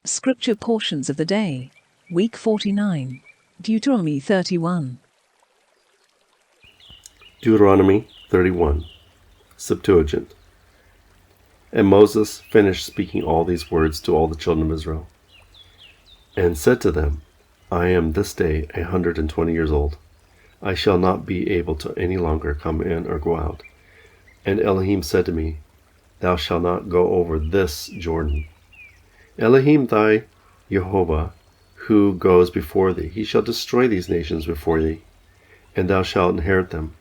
Scripture portions of the day. Week 49. Deuteronomy 31. Deuteronomy 31, Septuagint. And Moses finished speaking all these words to all the children of Israel, and said to them, I am this day 120 years old. I shall not be able to any longer come in or go out. And Elohim said to me, Thou shalt not go over this Jordan. Elohim thy Yehovah, who goes before thee, he shall destroy these nations before thee, and thou shalt inherit them.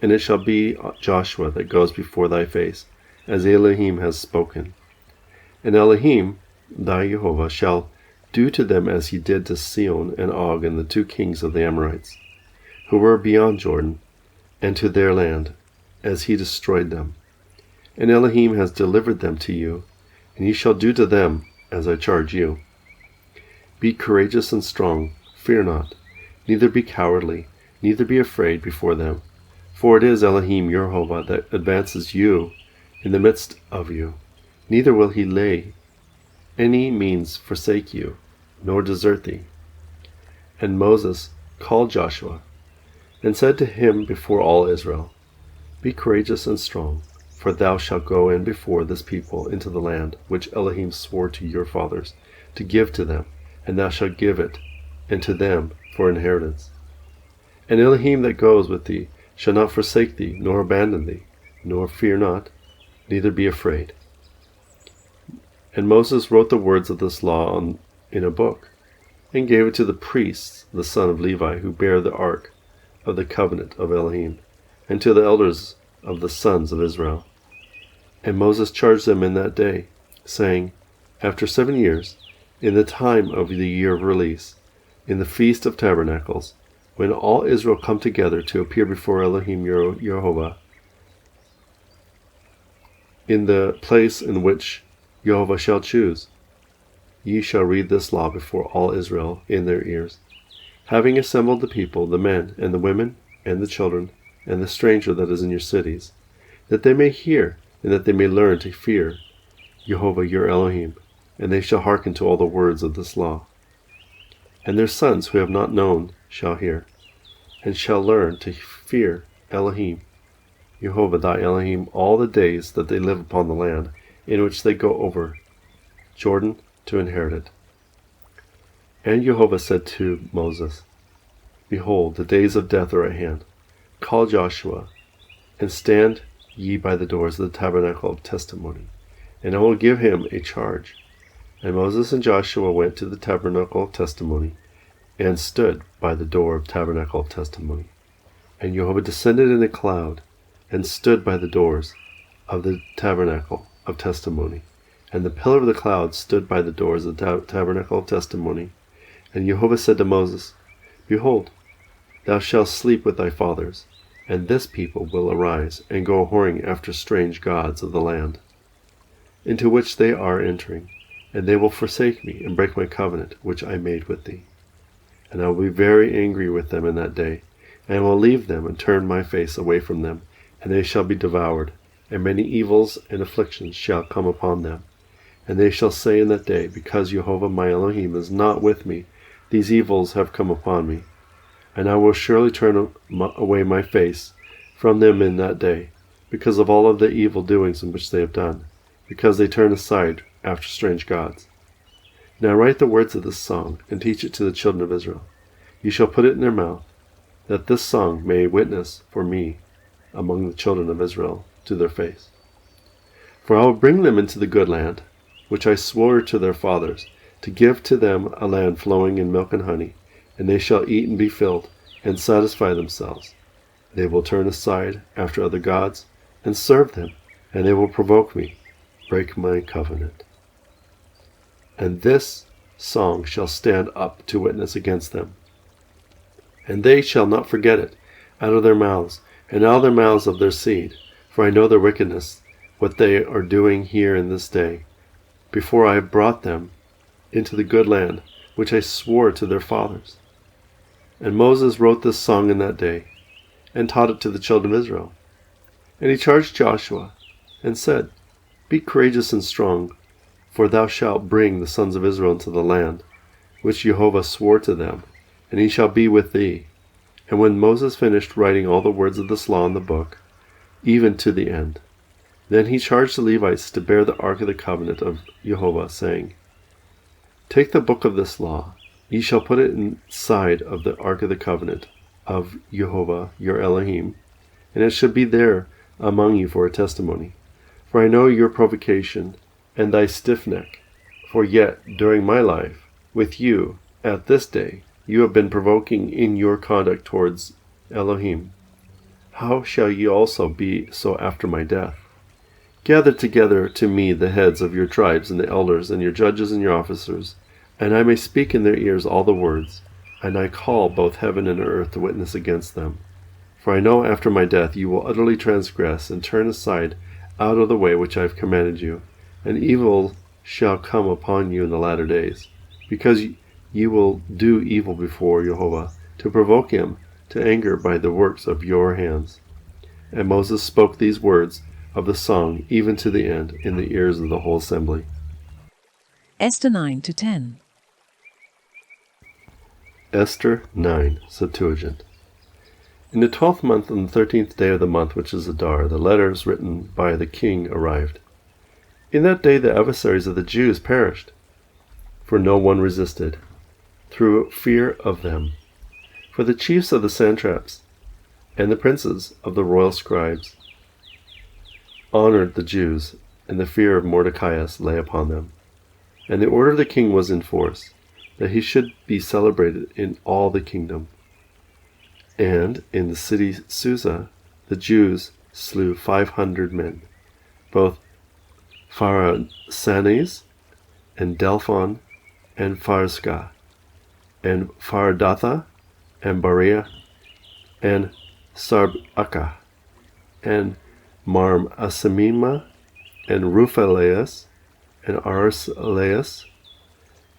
And it shall be Joshua that goes before thy face, as Elohim has spoken. And Elohim thy Yehovah shall do to them as he did to Sihon and Og and the 2 kings of the Amorites, who were beyond Jordan, and to their land, as he destroyed them. And Elohim has delivered them to you, and ye shall do to them as I charge you. Be courageous and strong, fear not, neither be cowardly, neither be afraid before them. For it is Elohim YEHOVAH that advances you in the midst of you. Neither will he lay any means forsake you, nor desert thee. And Moses called Joshua, and said to him before all Israel, Be courageous and strong, for thou shalt go in before this people into the land which Elohim swore to your fathers to give to them, and thou shalt give it unto them for inheritance. And Elohim that goes with thee shall not forsake thee, nor abandon thee, nor fear not, neither be afraid. And Moses wrote the words of this law in a book, and gave it to the priests, the son of Levi, who bear the ark of the covenant of Elohim, and to the elders of the sons of Israel. And Moses charged them in that day, saying, After 7 years, in the time of the year of release, in the Feast of Tabernacles, when all Israel come together to appear before Elohim YEHOVAH, in the place in which Jehovah shall choose, ye shall read this law before all Israel in their ears, having assembled the people, the men, and the women, and the children, and the stranger that is in your cities, that they may hear, and that they may learn to fear Jehovah your Elohim, and they shall hearken to all the words of this law. And their sons who have not known shall hear, and shall learn to fear Elohim, Jehovah thy Elohim, all the days that they live upon the land in which they go over Jordan to inherit it. And Jehovah said to Moses, Behold, the days of death are at hand. Call Joshua, and stand ye by the doors of the tabernacle of testimony, and I will give him a charge. And Moses and Joshua went to the tabernacle of testimony, and stood by the door of the tabernacle of testimony. And Jehovah descended in a cloud, and stood by the doors of the tabernacle of testimony. And the pillar of the cloud stood by the doors of the tabernacle of testimony. And Jehovah said to Moses, Behold, thou shalt sleep with thy fathers, and this people will arise, and go whoring after strange gods of the land, into which they are entering, and they will forsake me, and break my covenant which I made with thee. And I will be very angry with them in that day, and will leave them, and turn my face away from them, and they shall be devoured, and many evils and afflictions shall come upon them. And they shall say in that day, Because Jehovah my Elohim is not with me, these evils have come upon me. And I will surely turn away my face from them in that day, because of all of the evil doings in which they have done, because they turn aside after strange gods. Now write the words of this song, and teach it to the children of Israel. You shall put it in their mouth, that this song may witness for me among the children of Israel to their face. For I will bring them into the good land, which I swore to their fathers, to give to them a land flowing in milk and honey, and they shall eat and be filled, and satisfy themselves. They will turn aside after other gods, and serve them, and they will provoke me, break my covenant. And this song shall stand up to witness against them. And they shall not forget it out of their mouths, and out of their mouths of their seed, for I know their wickedness, what they are doing here in this day, before I have brought them into the good land, which I swore to their fathers. And Moses wrote this song in that day, and taught it to the children of Israel. And he charged Joshua, and said, Be courageous and strong, For thou shalt bring the sons of Israel into the land, which Jehovah swore to them, and he shall be with thee. And when Moses finished writing all the words of this law in the book, even to the end, then he charged the Levites to bear the ark of the covenant of Jehovah, saying, Take the book of this law, ye shall put it inside of the ark of the covenant of Jehovah your Elohim, and it shall be there among you for a testimony. For I know your provocation, and thy stiff neck. For yet, during my life, with you, at this day, you have been provoking in your conduct towards Elohim. How shall ye also be so after my death? Gather together to me the heads of your tribes, and the elders, and your judges, and your officers, and I may speak in their ears all the words, and I call both heaven and earth to witness against them. For I know after my death you will utterly transgress, and turn aside out of the way which I have commanded you, and evil shall come upon you in the latter days, because you will do evil before Jehovah, to provoke him to anger by the works of your hands. And Moses spoke these words of the song even to the end in the ears of the whole assembly. Esther 9-10. Esther 9, Septuagint. In the 12th month, on the 13th day of the month, which is Adar, the letters written by the king arrived. In that day the adversaries of the Jews perished, for no one resisted, through fear of them. For the chiefs of the satraps and the princes of the royal scribes honored the Jews, and the fear of Mordecai lay upon them. And the order of the king was in force, that he should be celebrated in all the kingdom. And in the city Susa the Jews slew 500 men, both Pharasanes, and Delphon, and Pharska, and Pharadatha, and Bariah, and Sarbaka, and Marm-Asamima, and Ruphaleas, and Arsaleas,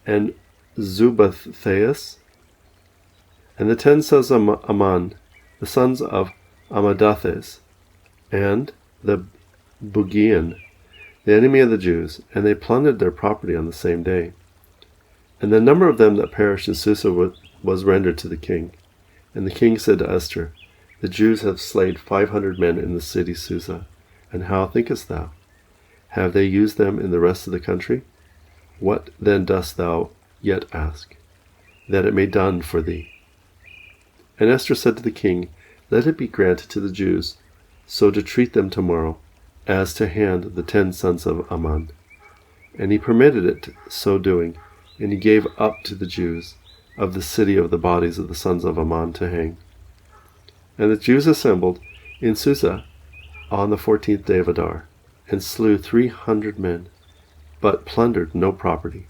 and Zubatheus, and the 10 sons of Ammon, the sons of Amadathes, and the Bugian, the enemy of the Jews, and they plundered their property on the same day. And the number of them that perished in Susa was rendered to the king. And the king said to Esther, The Jews have slain 500 men in the city Susa. And how thinkest thou? Have they used them in the rest of the country? What then dost thou yet ask, that it may done for thee? And Esther said to the king, Let it be granted to the Jews, so to treat them tomorrow, as to hand the 10 sons of Ammon. And he permitted it so doing, and he gave up to the Jews of the city of the bodies of the sons of Ammon to hang. And the Jews assembled in Susa on the 14th day of Adar, and slew 300 men, but plundered no property.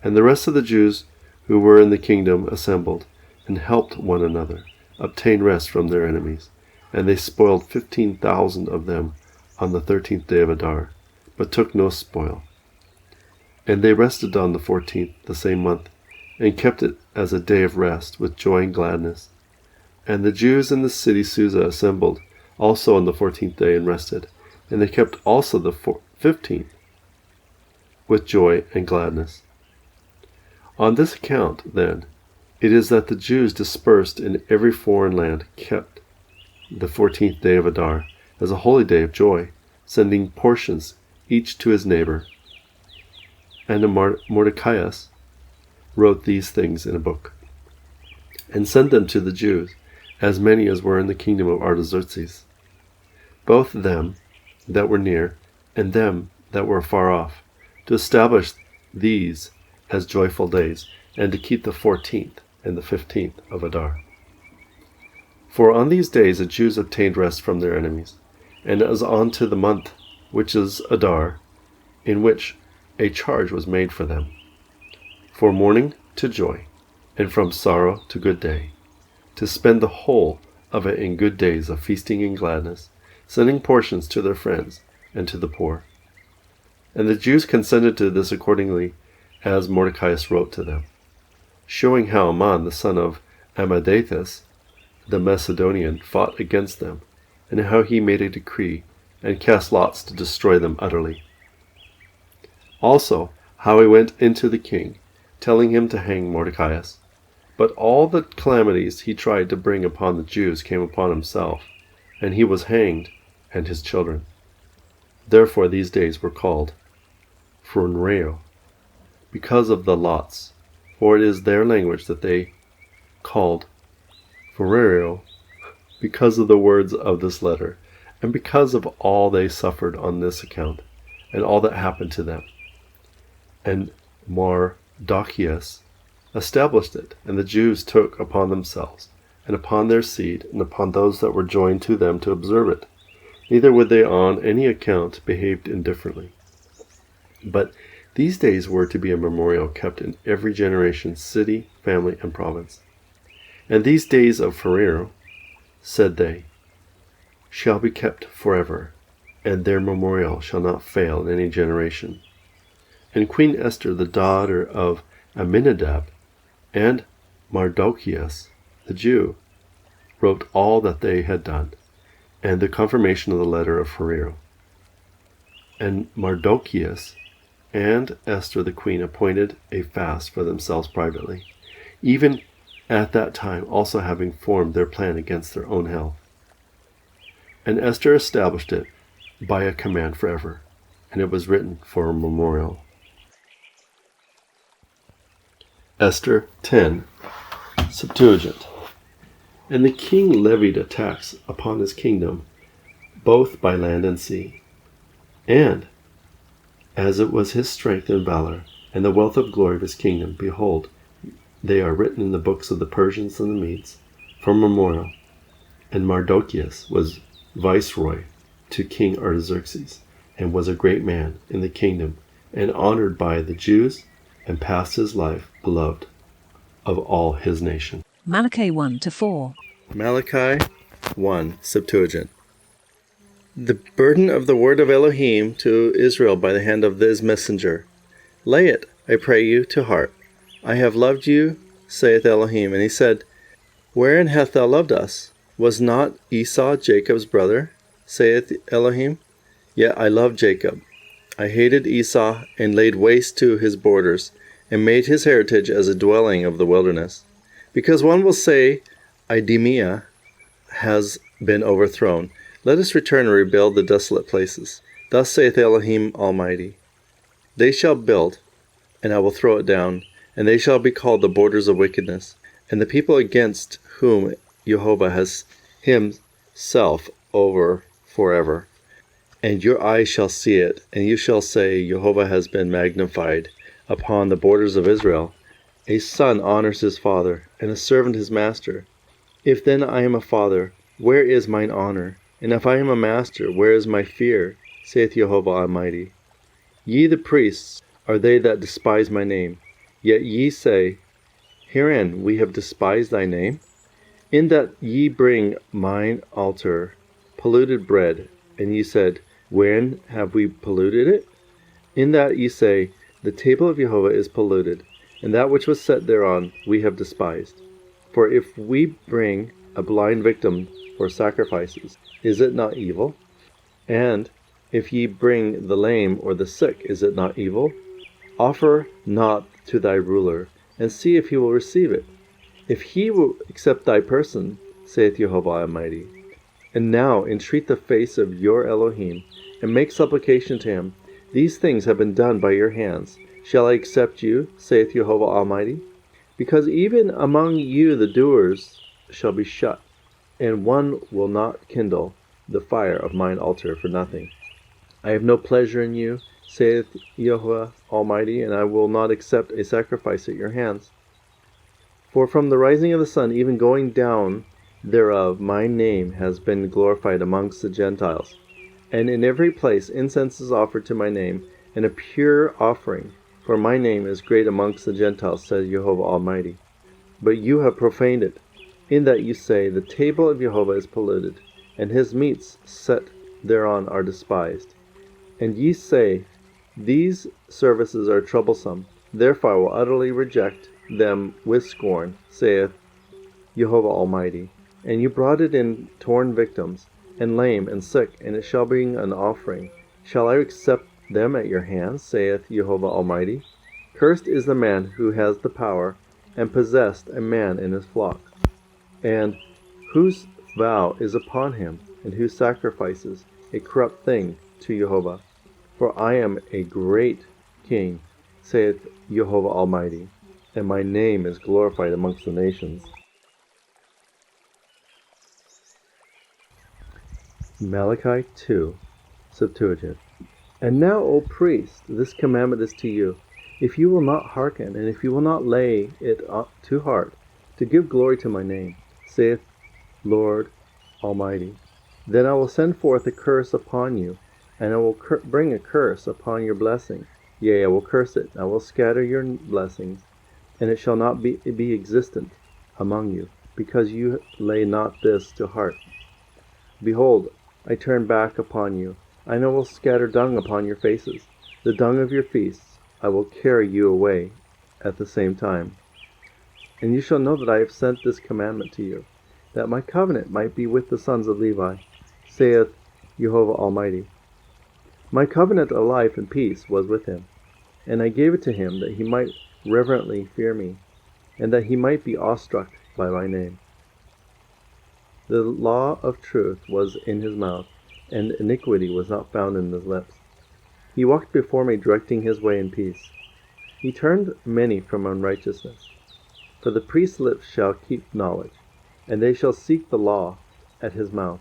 And the rest of the Jews who were in the kingdom assembled, and helped one another, obtain rest from their enemies. And they spoiled 15,000 of them on the 13th day of Adar, but took no spoil. And they rested on the 14th, the same month, and kept it as a day of rest, with joy and gladness. And the Jews in the city Susa assembled also on the 14th day, and rested, and they kept also the 15th, with joy and gladness. On this account, then, it is that the Jews dispersed in every foreign land kept the 14th day of Adar as a holy day of joy, sending portions each to his neighbor. And Mordecai wrote these things in a book, and sent them to the Jews, as many as were in the kingdom of Artaxerxes, both them that were near, and them that were far off, to establish these as joyful days, and to keep the 14th and the 15th of Adar. For on these days the Jews obtained rest from their enemies, and as on to the month which is Adar, in which a charge was made for them, for mourning to joy, and from sorrow to good day, to spend the whole of it in good days of feasting and gladness, sending portions to their friends and to the poor. And the Jews consented to this accordingly, as Mordecai wrote to them, showing how Ammon the son of Amadathes the Macedonian fought against them, and how he made a decree, and cast lots to destroy them utterly. Also, how he went into the king, telling him to hang Mordecai. But all the calamities he tried to bring upon the Jews came upon himself, and he was hanged, and his children. Therefore these days were called Phronreo, because of the lots, for it is their language that they called Phronreo, because of the words of this letter, and because of all they suffered on this account, and all that happened to them. And Mardochæus established it, and the Jews took upon themselves, and upon their seed, and upon those that were joined to them to observe it. Neither would they on any account behave indifferently. But these days were to be a memorial kept in every generation, city, family, and province. And these days of Pharaoh, said they, shall be kept forever, and their memorial shall not fail in any generation. And Queen Esther, the daughter of Amminadab, and Mardochæus, the Jew, wrote all that they had done, and the confirmation of the letter of Pharaoh. And Mardochæus and Esther the queen appointed a fast for themselves privately, even at that time also having formed their plan against their own health. And Esther established it by a command forever, and it was written for a memorial. Esther 10, Septuagint. And the king levied a tax upon his kingdom, both by land and sea. And, as it was his strength and valor, and the wealth of glory of his kingdom, behold, they are written in the books of the Persians and the Medes, for memorial. And Mardochæus was viceroy to King Artaxerxes, and was a great man in the kingdom, and honored by the Jews, and passed his life beloved of all his nation. Malachi 1-4. Malachi 1, Septuagint. The burden of the word of Elohim to Israel by the hand of this messenger. Lay it, I pray you, to heart. I have loved you, saith Elohim. And he said, wherein hath thou loved us? Was not Esau Jacob's brother, saith Elohim? Yet I loved Jacob. I hated Esau, and laid waste to his borders, and made his heritage as a dwelling of the wilderness. Because one will say, Idumea has been overthrown. Let us return and rebuild the desolate places. Thus saith Elohim Almighty. They shall build, and I will throw it down, and they shall be called the borders of wickedness, and the people against whom Jehovah has himself over forever. And your eyes shall see it, and you shall say, Jehovah has been magnified upon the borders of Israel. A son honors his father, and a servant his master. If then I am a father, where is mine honor? And if I am a master, where is my fear? Saith Jehovah Almighty. Ye the priests are they that despise my name. Yet ye say, herein we have despised thy name? In that ye bring mine altar polluted bread, and ye said, wherein have we polluted it? In that ye say, the table of Jehovah is polluted, and that which was set thereon we have despised. For if we bring a blind victim for sacrifices, is it not evil? And if ye bring the lame or the sick, is it not evil? Offer not to thy ruler, and see if he will receive it. If he will accept thy person, saith Jehovah Almighty. And now entreat the face of your Elohim, and make supplication to him. These things have been done by your hands. Shall I accept you, saith Jehovah Almighty? Because even among you the doers shall be shut, and one will not kindle the fire of mine altar for nothing. I have no pleasure in you, saith Jehovah Almighty, and I will not accept a sacrifice at your hands. For from the rising of the sun, even going down thereof, my name has been glorified amongst the Gentiles. And in every place incense is offered to my name, and a pure offering, for my name is great amongst the Gentiles, says Jehovah Almighty. But you have profaned it, in that you say, the table of Jehovah is polluted, and his meats set thereon are despised. And ye say, these services are troublesome, therefore I will utterly reject them with scorn, saith Jehovah Almighty. And you brought it in torn victims, and lame and sick, and it shall be an offering. Shall I accept them at your hands, saith Jehovah Almighty. Cursed is the man who has the power, and possessed a man in his flock, and whose vow is upon him, and who sacrifices a corrupt thing to Jehovah. For I am a great king, saith Jehovah Almighty, and my name is glorified amongst the nations. Malachi 2, Septuagint. And now, O priest, this commandment is to you. If you will not hearken, and if you will not lay it to heart, to give glory to my name, saith Lord Almighty, then I will send forth a curse upon you, and I will bring a curse upon your blessing. Yea, I will curse it. I will scatter your blessings, and it shall not be existent among you, because you lay not this to heart. Behold, I turn back upon you, and I will scatter dung upon your faces. The dung of your feasts I will carry you away at the same time. And you shall know that I have sent this commandment to you, that my covenant might be with the sons of Levi, saith Jehovah Almighty. My covenant of life and peace was with him, and I gave it to him that he might reverently fear me, and that he might be awestruck by my name. The law of truth was in his mouth, and iniquity was not found in his lips. He walked before me, directing his way in peace. He turned many from unrighteousness. For the priest's lips shall keep knowledge, and they shall seek the law at his mouth,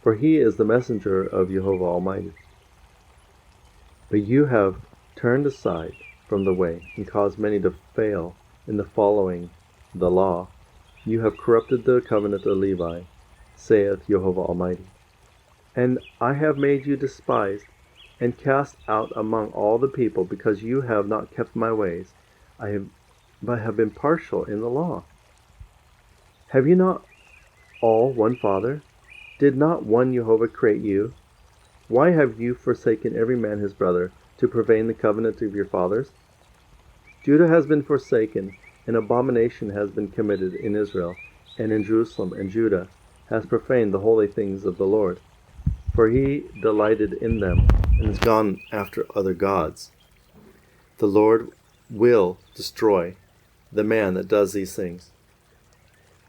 for he is the messenger of Jehovah Almighty. But you have turned aside from the way, and caused many to fail in the following the law. You have corrupted the covenant of Levi, saith Jehovah Almighty. And I have made you despised, and cast out among all the people, because you have not kept my ways. I have been partial in the law. Have you not all one Father? Did not one Jehovah create you? Why have you forsaken every man his brother, to profane the covenant of your fathers? Judah has been forsaken, an abomination has been committed in Israel, and in Jerusalem, and Judah has profaned the holy things of the Lord. For he delighted in them, and has gone after other gods. The Lord will destroy the man that does these things,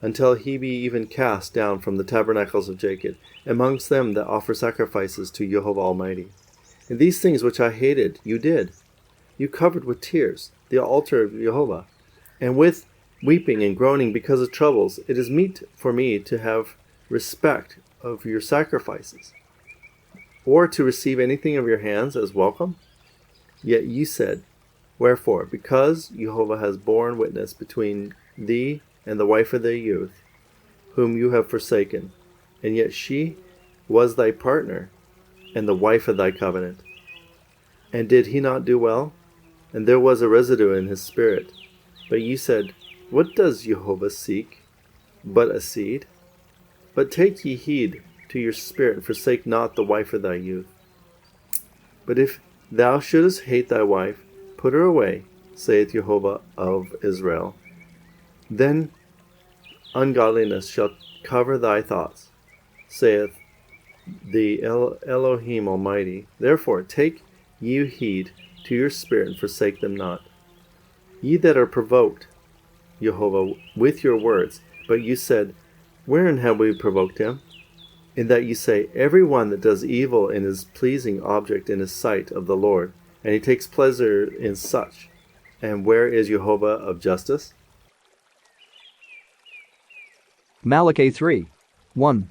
until he be even cast down from the tabernacles of Jacob, amongst them that offer sacrifices to Jehovah Almighty. And these things which I hated, you did. You covered with tears the altar of Jehovah, and with weeping and groaning because of troubles. It is meet for me to have respect of your sacrifices, or to receive anything of your hands as welcome? Yet you said, Wherefore, because Jehovah has borne witness between thee and the wife of thy youth, whom you have forsaken, and yet she was thy partner, and the wife of thy covenant. And did he not do well? And there was a residue in his spirit. But you said, What does Jehovah seek? But a seed? But take ye heed to your spirit, and forsake not the wife of thy youth. But if thou shouldest hate thy wife, put her away, saith Jehovah of Israel. Then ungodliness shall cover thy thoughts, saith the Elohim Almighty. Therefore take ye heed to your spirit, and forsake them not. Ye that are provoked, Jehovah, with your words, but you said, Wherein have we provoked him? In that you say, Every one that does evil in his pleasing object in his sight of the Lord, and he takes pleasure in such. And where is Jehovah of justice? Malachi 3:1.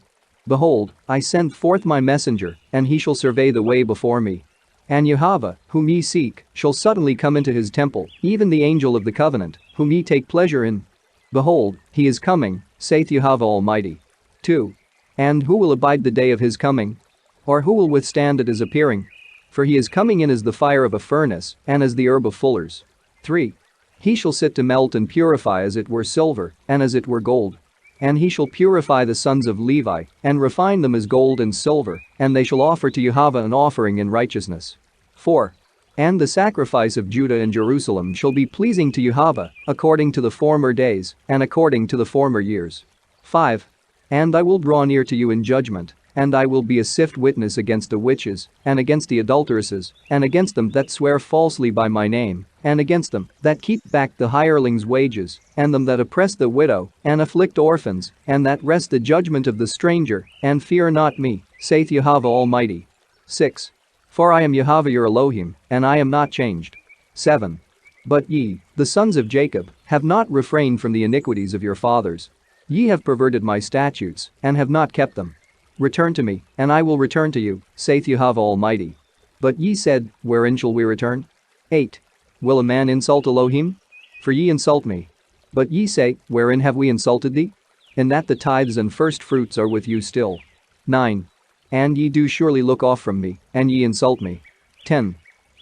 Behold, I send forth my messenger, and he shall survey the way before me. And Jehovah, whom ye seek, shall suddenly come into his temple, even the angel of the covenant, whom ye take pleasure in. Behold, he is coming, saith Jehovah Almighty. 2. And who will abide the day of his coming? Or who will withstand at his appearing? For he is coming in as the fire of a furnace, and as the herb of fullers. 3. He shall sit to melt and purify as it were silver, and as it were gold. And he shall purify the sons of Levi, and refine them as gold and silver, and they shall offer to Jehovah an offering in righteousness. 4. And the sacrifice of Judah and Jerusalem shall be pleasing to Jehovah, according to the former days, and according to the former years. 5. And I will draw near to you in judgment, and I will be a swift witness against the witches, and against the adulteresses, and against them that swear falsely by my name, and against them that keep back the hireling's wages, and them that oppress the widow, and afflict orphans, and that wrest the judgment of the stranger, and fear not me, saith Jehovah Almighty. 6. For I am Jehovah your Elohim, and I am not changed. 7. But ye, the sons of Jacob, have not refrained from the iniquities of your fathers. Ye have perverted my statutes, and have not kept them. Return to me, and I will return to you, saith Jehovah Almighty. But ye said, wherein shall we return? 8. Will a man insult Elohim? For ye insult me. But ye say, wherein have we insulted thee? In that the tithes and first fruits are with you still. 9. And ye do surely look off from me, and ye insult me. 10.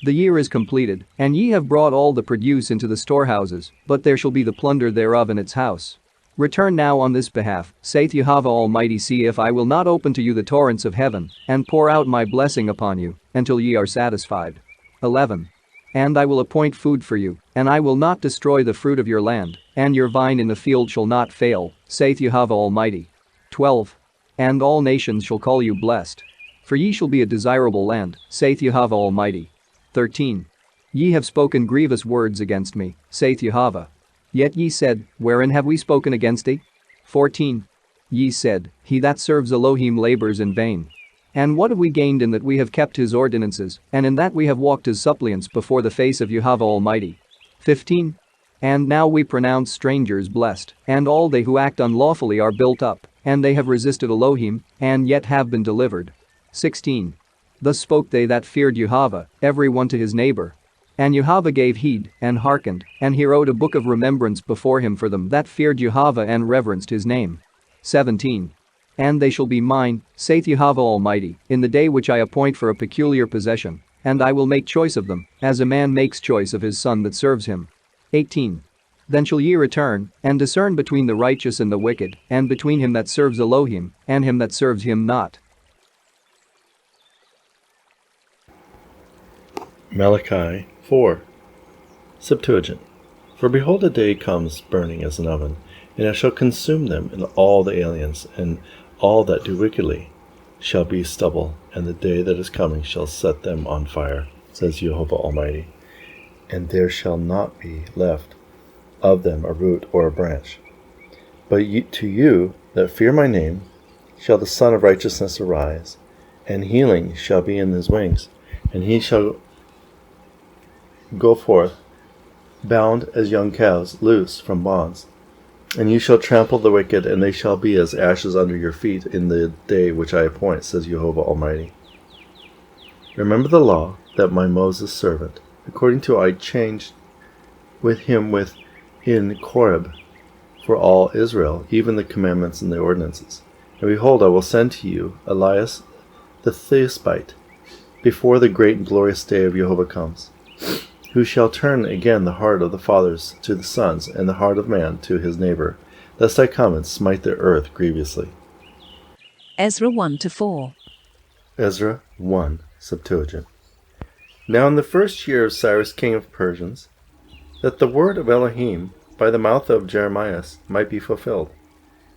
The year is completed, and ye have brought all the produce into the storehouses, but there shall be the plunder thereof in its house. Return now on this behalf, saith Jehovah Almighty, see if I will not open to you the torrents of heaven, and pour out my blessing upon you, until ye are satisfied. 11. And I will appoint food for you, and I will not destroy the fruit of your land, and your vine in the field shall not fail, saith Jehovah Almighty. 12. And all nations shall call you blessed. For ye shall be a desirable land, saith Jehovah Almighty. 13. Ye have spoken grievous words against me, saith Jehovah. Yet ye said, wherein have we spoken against thee? 14. Ye said, he that serves Elohim labors in vain. And what have we gained in that we have kept his ordinances, and in that we have walked as suppliants before the face of Jehovah Almighty? 15. And now we pronounce strangers blessed, and all they who act unlawfully are built up, and they have resisted Elohim, and yet have been delivered. 16. Thus spoke they that feared Jehovah, every one to his neighbor. And Jehovah gave heed, and hearkened, and he wrote a book of remembrance before him for them that feared Jehovah and reverenced his name. 17. And they shall be mine, saith Jehovah Almighty, in the day which I appoint for a peculiar possession, and I will make choice of them, as a man makes choice of his son that serves him. 18. Then shall ye return, and discern between the righteous and the wicked, and between him that serves Elohim, and him that serves him not. Malachi 4. Septuagint. For behold, a day comes burning as an oven, and it shall consume them, and all the aliens, and all that do wickedly shall be stubble, and the day that is coming shall set them on fire, says Jehovah Almighty. And there shall not be left of them a root or a branch. But to you that fear my name shall the Son of Righteousness arise, and healing shall be in his wings, and he shall go forth, bound as young calves, loose from bonds. And you shall trample the wicked, and they shall be as ashes under your feet in the day which I appoint, says Jehovah Almighty. Remember the law that my Moses servant, according to I changed with him in Koreb for all Israel, even the commandments and the ordinances. And behold, I will send to you Elias the Thisbite, before the great and glorious day of Jehovah comes, who shall turn again the heart of the fathers to the sons, and the heart of man to his neighbor, lest I come and smite the earth grievously. Ezra 1-4. Ezra 1, Septuagint. Now in the first year of Cyrus king of Persians, that the word of Elohim by the mouth of Jeremiah might be fulfilled,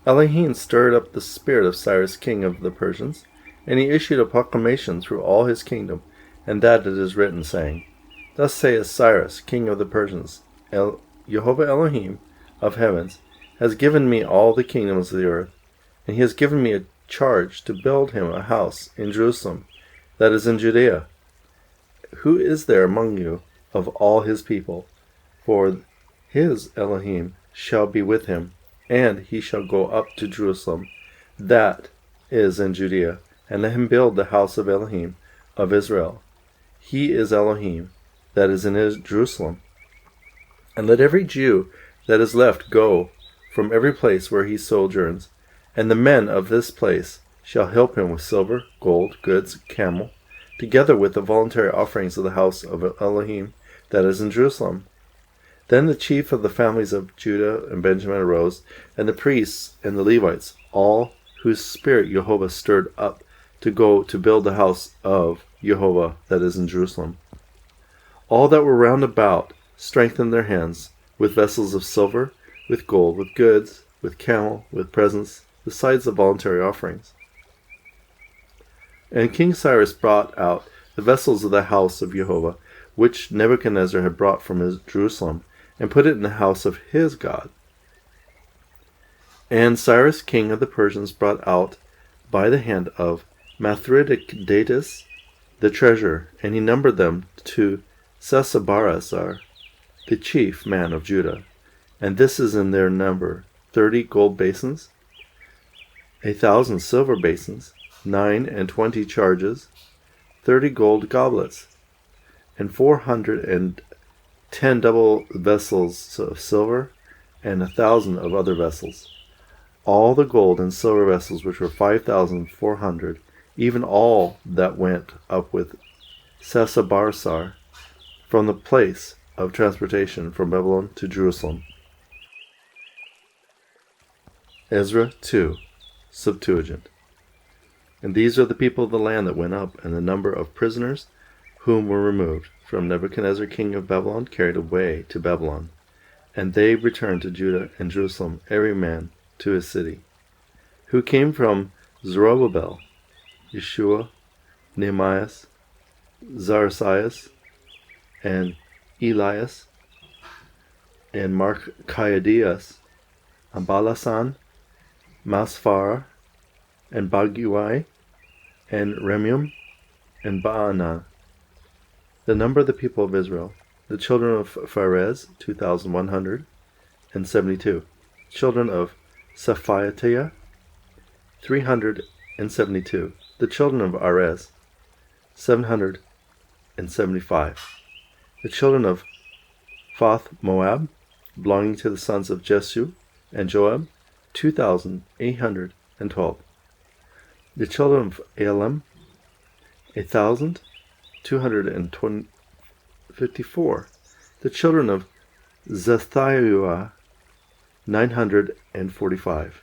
Elohim stirred up the spirit of Cyrus king of the Persians, and he issued a proclamation through all his kingdom, and that it is written, saying, Thus saith Cyrus, king of the Persians, Jehovah Elohim of heavens has given me all the kingdoms of the earth, and he has given me a charge to build him a house in Jerusalem, that is in Judea. Who is there among you of all his people? For his Elohim shall be with him, and he shall go up to Jerusalem, that is in Judea, and let him build the house of Elohim of Israel. He is Elohim that is in Jerusalem. And let every Jew that is left go from every place where he sojourns, and the men of this place shall help him with silver, gold, goods, camel, together with the voluntary offerings of the house of Elohim that is in Jerusalem. Then the chief of the families of Judah and Benjamin arose, and the priests and the Levites, all whose spirit Jehovah stirred up to go to build the house of Jehovah that is in Jerusalem. All that were round about strengthened their hands with vessels of silver, with gold, with goods, with camel, with presents, besides the voluntary offerings. And King Cyrus brought out the vessels of the house of Jehovah, which Nebuchadnezzar had brought from Jerusalem, and put it in the house of his God. And Cyrus king of the Persians brought out by the hand of Mithridates the treasurer, and he numbered them to Sesabarazar, the chief man of Judah. And this is in their number 30 gold basins, 1,000 silver basins, 29 charges, 30 gold goblets, and 410 double vessels of silver, and 1,000 of other vessels. All the gold and silver vessels, which were 5,400, even all that went up with Sesabarsar from the place of transportation from Babylon to Jerusalem. Ezra 2, Septuagint. And these are the people of the land that went up, and the number of prisoners whom were removed from Nebuchadnezzar king of Babylon carried away to Babylon. And they returned to Judah and Jerusalem, every man to his city. Who came from Zerubbabel, Yeshua, Nehemiah, Zarasias, and Elias, and Marchidias, and Balasan, Masphara, and Baguai, and Remium, and Baanah. The number of the people of Israel, the children of Pharez, 2,172. Children of Saphiatiah, 372. The children of Arez, 775. The children of Phath Moab, belonging to the sons of Jesu and Joab, 2,812. The children of Elam, 1,254. The children of Zethiah, 945.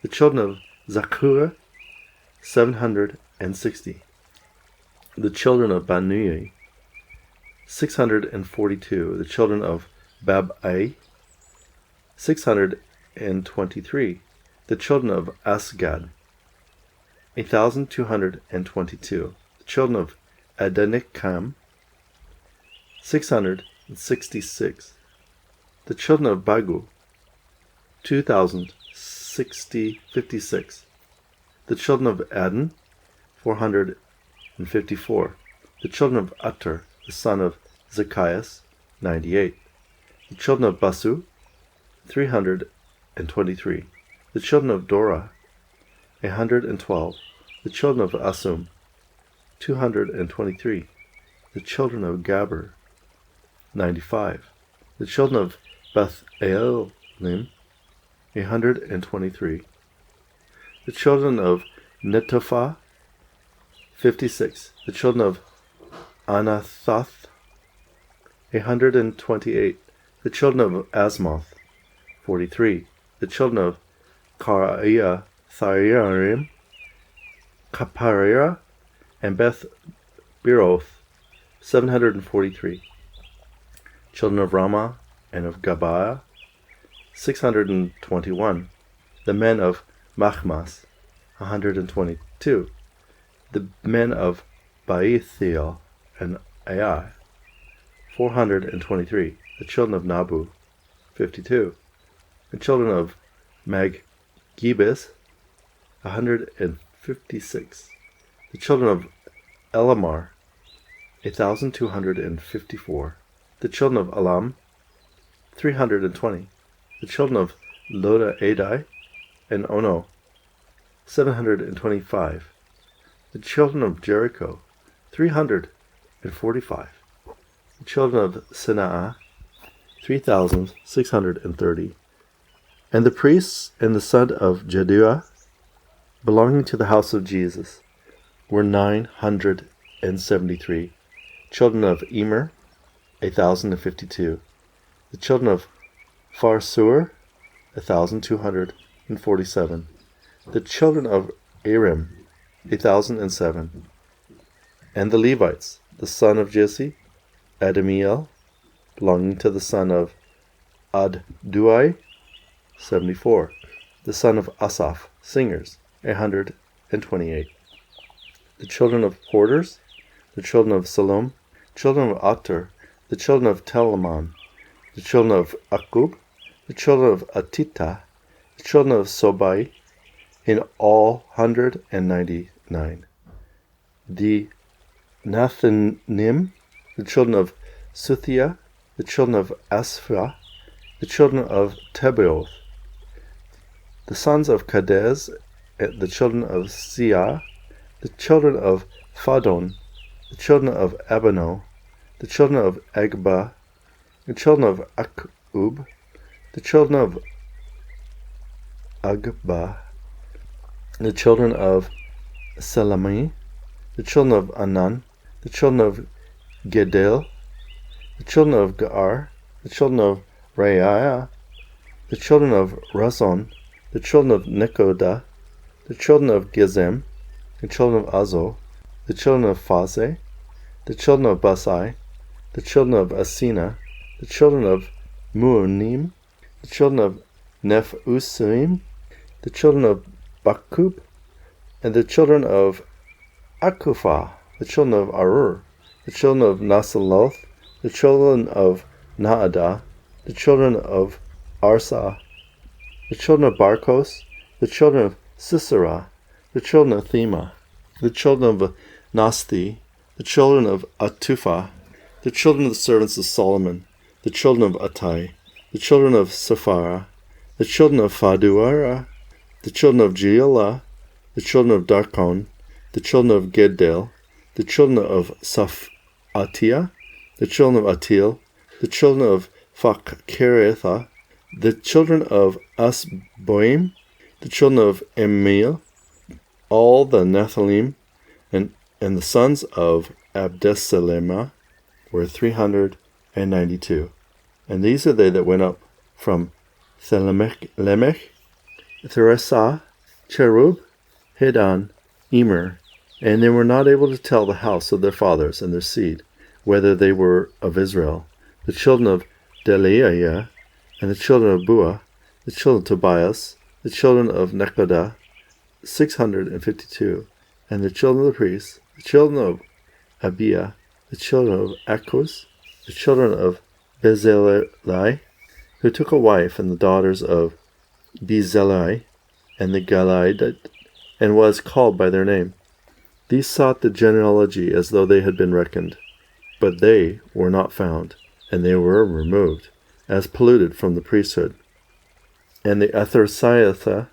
The children of Zakur, 760. The children of Banui, 642. The children of Babai, 623. The children of Asgad, 1,222. The children of Adonikam, 666. The children of Bagu, 2,056. The children of Adon, 454. The children of Atter, the son of Zacchaeus, 98. The children of Basu, 323. The children of Dora, 112. The children of Asum, 223. The children of Gabber, 95. The children of Beth-elim, 123. The children of Netopha, 56. The children of Anathoth, 128. The children of Asmoth, 43. The children of Kariah, Thaiarim, Kapariah, and Beth Beroth, 743. Children of Ramah and of Gabaa, 621. The men of Machmas, 122. The men of Baithiel and Ai, 423. The children of Nabu, 52. The children of Maggibis, 156. The children of Elamar, 1,254. The children of Elam, 320. The children of Loda Adai and Ono, 725. The children of Jericho, 345. The children of Sinaa, 3,630. And the priests and the son of Jeduah, belonging to the house of Jesus, were 973. Children of Emer, 1,052. The children of Pharsur, 1,247. The children of Arim, 1,007. And the Levites, the son of Jesse, Adamiel, belonging to the son of Adduai, 74. The son of Asaph, singers, 128. the children of porters, the children of Salom, children of Ater, the children of Telamon, the children of Akub, the children of Atita, the children of Sobai, in all 199. The Nathanim, the children of Suthia, the children of Asphah, the children of Tebaoth, the sons of Kadez, the children of Siah, the children of Phadon, the children of Abano, the children of Agba, the children of Akub, the children of Agba, the children of Salami, the children of Anan, the children of Gedel, the children of Gaar, the children of Raiah, the children of Razon, the children of Nekoda, the children of Gezem, the children of Azo, the children of Phase, the children of Basai, the children of Asina, the children of Muonim, the children of Nephusim, the children of Bakub, and the children of Akufah, the children of Arur, the children of Nasaloth, the children of Naadah, the children of Arsa, the children of Barkos, the children of Sisera, the children of Thema, the children of Nasti, the children of Atufah, the children of the servants of Solomon, the children of Attai, the children of Sephara, the children of Faduara, the children of Jeelah, the children of Darkon, the children of Gedel, the children of Saphatia, the children of Atil, the children of Phakkeretha, the children of Asboim, the children of Emil, all the Nephilim, and the sons of Abdesalema were 392. And these are they that went up from Lemech, Theresa, Cherub, Hidan, Emer, and they were not able to tell the house of their fathers and their seed, whether they were of Israel, the children of Delaiah, and the children of Bua, the children of Tobias, the children of Nekoda, 652, and the children of the priests, the children of Abiah, the children of Akuz, the children of Bezaleli, who took a wife and the daughters of Bezaleli and the Galaadite, and was called by their name. These sought the genealogy as though they had been reckoned, but they were not found, and they were removed, as polluted from the priesthood. And the Ethersiatha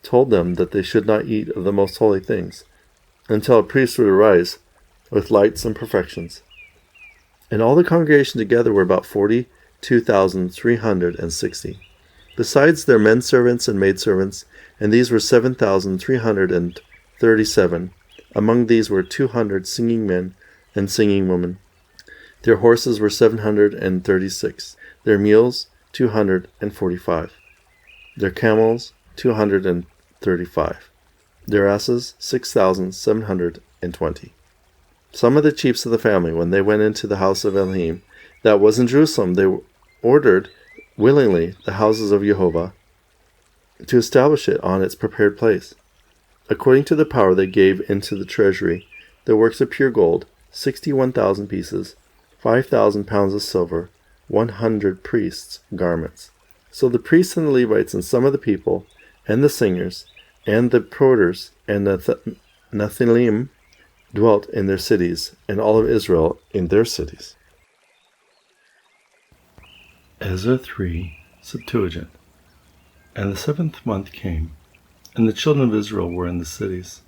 told them that they should not eat of the most holy things, until a priest would arise with lights and perfections. And all the congregation together were about 42,360, besides their men servants and maidservants, and these were 7,337. Among these were 200 singing men and singing women. Their horses were 736, their mules 245, their camels 235, their asses 6,720. Some of the chiefs of the family, when they went into the house of Elohim that was in Jerusalem, they ordered willingly the houses of Jehovah to establish it on its prepared place. According to the power they gave into the treasury, the works of pure gold, 61,000 pieces, 5,000 pounds of silver, 100 priests' garments. So the priests and the Levites and some of the people, and the singers, and the porters, and the Nethilim dwelt in their cities, and all of Israel in their cities. Ezra 3, Septuagint. And the 7th month came, and the children of Israel were in the cities.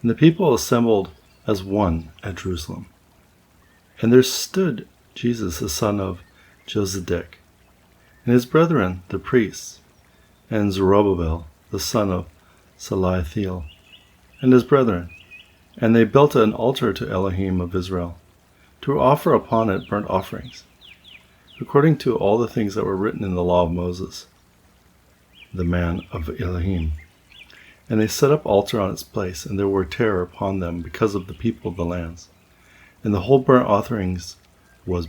And the people assembled as one at Jerusalem. And there stood Jesus the son of Josedek, and his brethren the priests, and Zerubbabel the son of Salathiel, and his brethren. And they built an altar to Elohim of Israel, to offer upon it burnt offerings, according to all the things that were written in the law of Moses, the man of Elohim. And they set up altar on its place, and there were terror upon them because of the people of the lands. And the whole burnt offerings was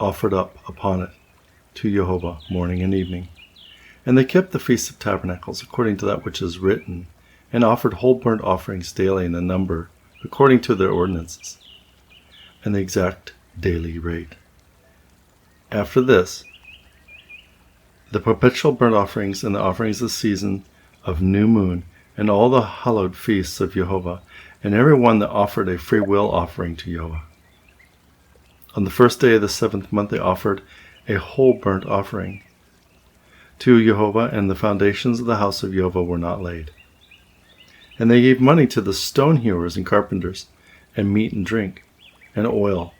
offered up upon it to Jehovah morning and evening. And they kept the Feast of Tabernacles according to that which is written, and offered whole burnt offerings daily in the number according to their ordinances, and the exact daily rate. After this, the perpetual burnt offerings and the offerings of the season of new moon, and all the hallowed feasts of Jehovah, and every one that offered a free will offering to Jehovah. On the first day of the 7th month they offered a whole burnt offering to Jehovah, and the foundations of the house of Jehovah were not laid. And they gave money to the stone hewers and carpenters, and meat and drink, and oil,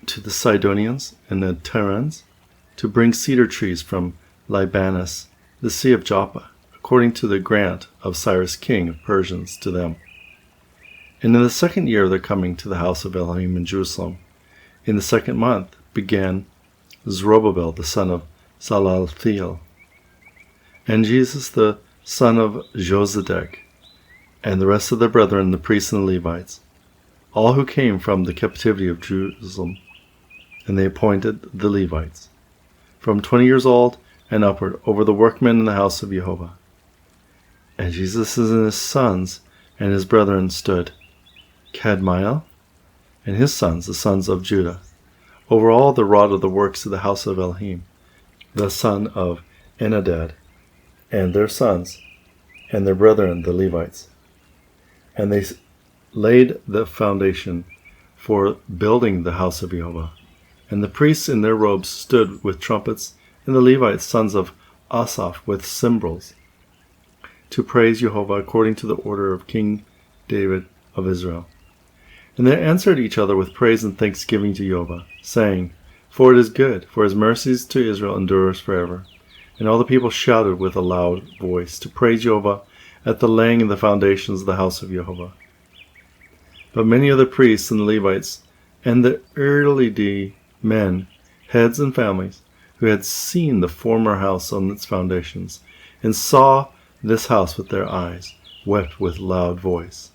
to the Sidonians and the Tyrans, to bring cedar trees from Libanus, the sea of Joppa, according to the grant of Cyrus king of Persians to them. And in the 2nd year of their coming to the house of Elohim in Jerusalem, in the 2nd month, began Zerubbabel the son of Salathiel, and Jesus the son of Josedek, and the rest of the brethren, the priests and the Levites, all who came from the captivity of Jerusalem. And they appointed the Levites, from 20 years old and upward, over the workmen in the house of Jehovah. And Jesus and his sons and his brethren stood, Kadmiel and his sons, the sons of Judah, over all the rod of the works of the house of Elohim, the son of Enadad, and their sons, and their brethren the Levites. And they laid the foundation for building the house of Jehovah. And the priests in their robes stood with trumpets, and the Levites, sons of Asaph, with cymbals, to praise Jehovah according to the order of King David of Israel. And they answered each other with praise and thanksgiving to Jehovah, saying, For it is good, for his mercies to Israel endures forever. And all the people shouted with a loud voice to praise Jehovah at the laying of the foundations of the house of Jehovah. But many of the priests and the Levites and the early men, heads and families, who had seen the former house on its foundations, and saw this house with their eyes, wept with loud voice.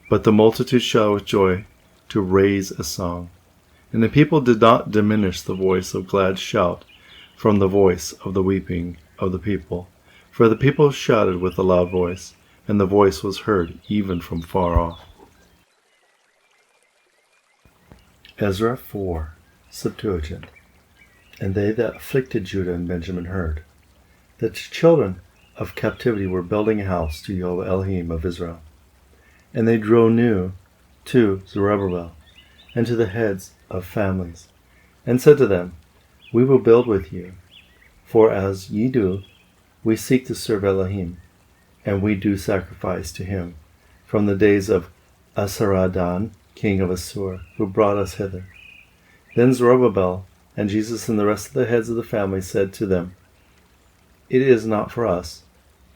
But the multitude shouted with joy to raise a song. And the people did not diminish the voice of glad shout from the voice of the weeping of the people. For the people shouted with a loud voice, and the voice was heard even from far off. Ezra 4, Septuagint. And they that afflicted Judah and Benjamin heard that the children of captivity were building a house to Jehovah Elohim of Israel. And they drew near to Zerubbabel and to the heads of families, and said to them, We will build with you, for as ye do, we seek to serve Elohim, and we do sacrifice to him from the days of Esarhaddon, king of Assur, who brought us hither. Then Zerubbabel and Jesus and the rest of the heads of the family said to them, It is not for us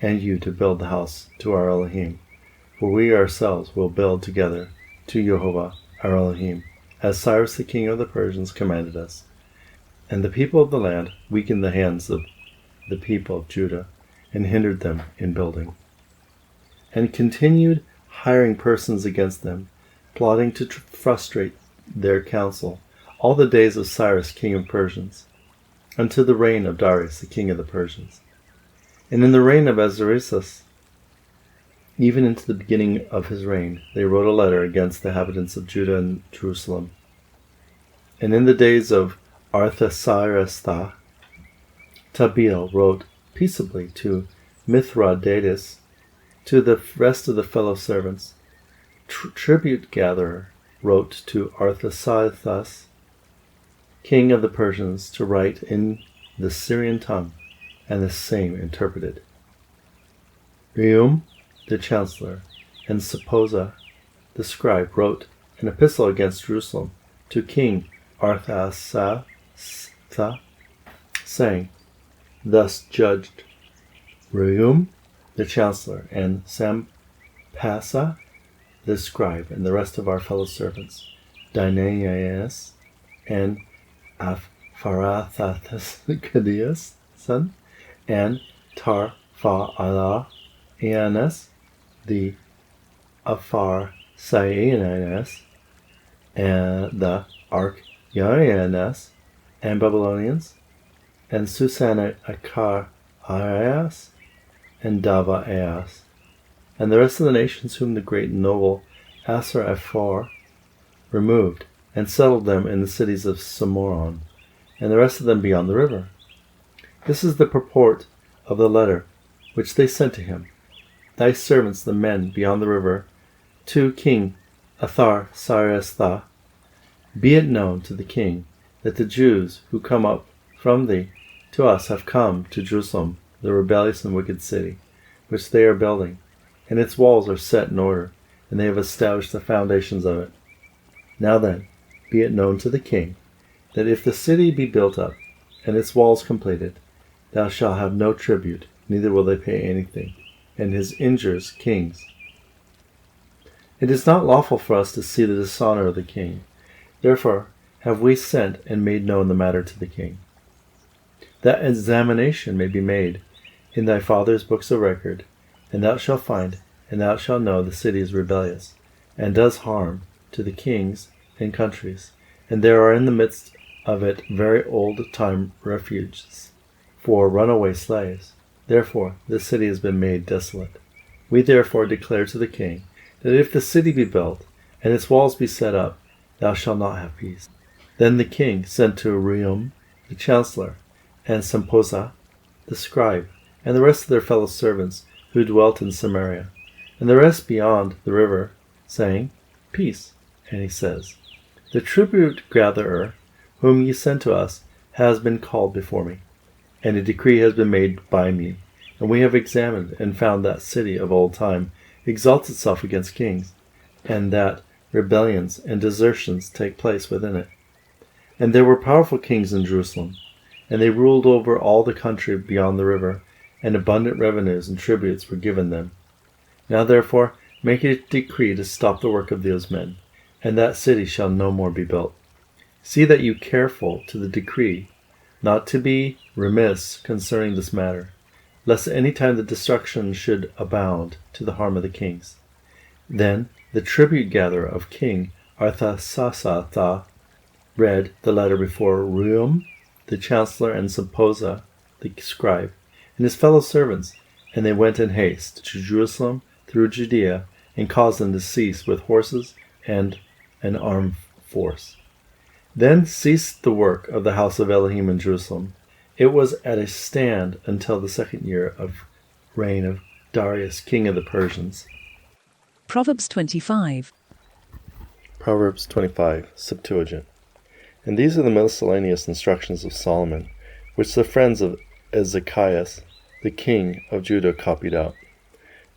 and you to build the house to our Elohim, for we ourselves will build together to Jehovah our Elohim, as Cyrus the king of the Persians commanded us. And the people of the land weakened the hands of the people of Judah, and hindered them in building, and continued hiring persons against them, plotting to frustrate their counsel, all the days of Cyrus king of Persians, unto the reign of Darius the king of the Persians. And in the reign of Artaxerxes, even into the beginning of his reign, they wrote a letter against the inhabitants of Judah and Jerusalem. And in the days of Artaxerxes, Tabeel wrote peaceably to Mithridates, to the rest of the fellow servants. Tribute gatherer wrote to Artaxerxes, king of the Persians, to write in the Syrian tongue, and the same interpreted. Rehum, the chancellor, and Saposa, the scribe, wrote an epistle against Jerusalem to King Artaxerxes, saying, Thus judged Rehum, the chancellor, and Sampasa, the scribe, and the rest of our fellow servants, Dinaeus, and Apharathathus, son, and Tarpha'alaeanes, the Apharsaianes, and the Archaeanes, and Babylonians, and Susanacharias, and Davaeas, and the rest of the nations whom the great and noble Asar-ephor removed, and settled them in the cities of Somoron, and the rest of them beyond the river. This is the purport of the letter which they sent to him. Thy servants, the men beyond the river, to King Athar-sarestha, be it known to the king that the Jews who come up from thee to us have come to Jerusalem, the rebellious and wicked city, which they are building, and its walls are set in order, and they have established the foundations of it. Now then, be it known to the king, that if the city be built up, and its walls completed, thou shalt have no tribute, neither will they pay anything, and his injures kings. It is not lawful for us to see the dishonor of the king. Therefore have we sent and made known the matter to the king, that examination may be made in thy father's books of record, and thou shalt find, and thou shalt know the city is rebellious, and does harm to the kings and countries, and there are in the midst of it very old-time refuges for runaway slaves. Therefore this city has been made desolate. We therefore declare to the king, that if the city be built, and its walls be set up, thou shalt not have peace. Then the king sent to Elo-heem the chancellor, and Sempoza the scribe, and the rest of their fellow servants who dwelt in Samaria, and the rest beyond the river, saying, Peace. And he says, The tribute gatherer, whom ye sent to us, has been called before me, and a decree has been made by me, and we have examined and found that city of old time exalts itself against kings, and that rebellions and desertions take place within it. And there were powerful kings in Jerusalem, and they ruled over all the country beyond the river, and abundant revenues and tributes were given them. Now therefore make a decree to stop the work of those men, and that city shall no more be built. See that you careful to the decree, not to be remiss concerning this matter, lest at any time the destruction should abound to the harm of the kings. Then the tribute gatherer of King Arthasasatha read the letter before Elo-heem the chancellor and Sempoza the scribe and his fellow servants, and they went in haste to Jerusalem through Judea, and caused them to cease with horses and an armed force. Then ceased the work of the house of Elohim in Jerusalem. It was at a stand until the 2nd year of reign of Darius, king of the Persians. Proverbs 25. Proverbs 25, Septuagint. And these are the miscellaneous instructions of Solomon, which the friends of Ezekias, the king of Judah, copied out.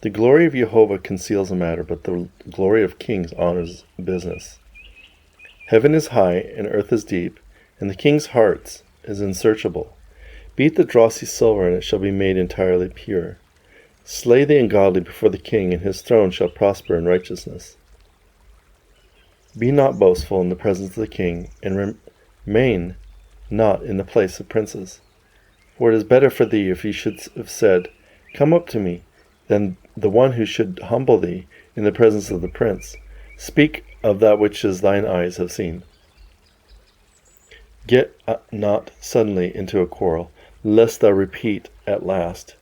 The glory of Jehovah conceals a matter, but the glory of kings honors business. Heaven is high, and earth is deep, and the king's heart is unsearchable. Beat the drossy silver, and it shall be made entirely pure. Slay the ungodly before the king, and his throne shall prosper in righteousness. Be not boastful in the presence of the king, and remain not in the place of princes. For it is better for thee if he should have said, Come up to me, than the one who should humble thee in the presence of the prince. Speak of that which thine eyes have seen. Get not suddenly into a quarrel, lest thou repeat at last.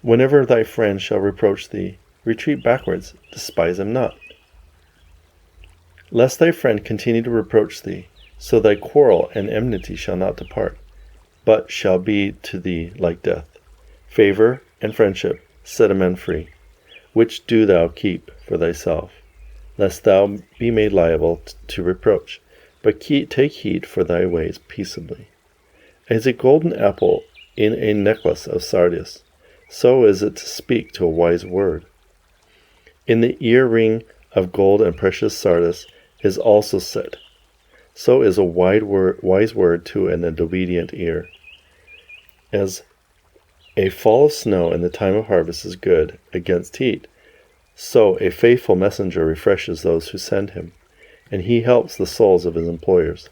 Whenever thy friend shall reproach thee, retreat backwards, despise him not. Lest thy friend continue to reproach thee, so thy quarrel and enmity shall not depart, but shall be to thee like death. Favor and friendship set a man free, which do thou keep for thyself, lest thou be made liable to reproach, but take heed for thy ways peaceably. As a golden apple in a necklace of sardius, so is it to speak to a wise word. In the ear-ring of gold and precious sardius is also set, so is a wise word to an obedient ear. As a fall of snow in the time of harvest is good against heat, so a faithful messenger refreshes those who send him, and he helps the souls of his employers.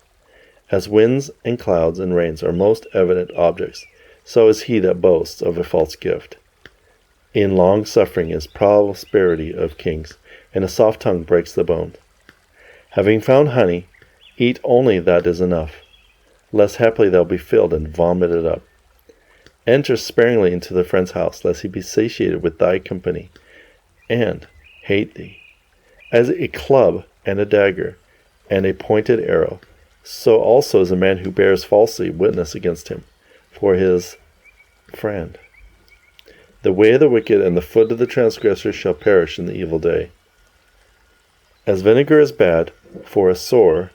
As winds and clouds and rains are most evident objects, so is he that boasts of a false gift. In long suffering is prosperity of kings, and a soft tongue breaks the bone. Having found honey, eat only that is enough, lest haply thou be filled and vomited up. Enter sparingly into the friend's house, lest he be satiated with thy company, and hate thee. As a club and a dagger and a pointed arrow, so also is a man who bears falsely witness against him for his friend. The way of the wicked and the foot of the transgressor shall perish in the evil day. As vinegar is bad for a sore,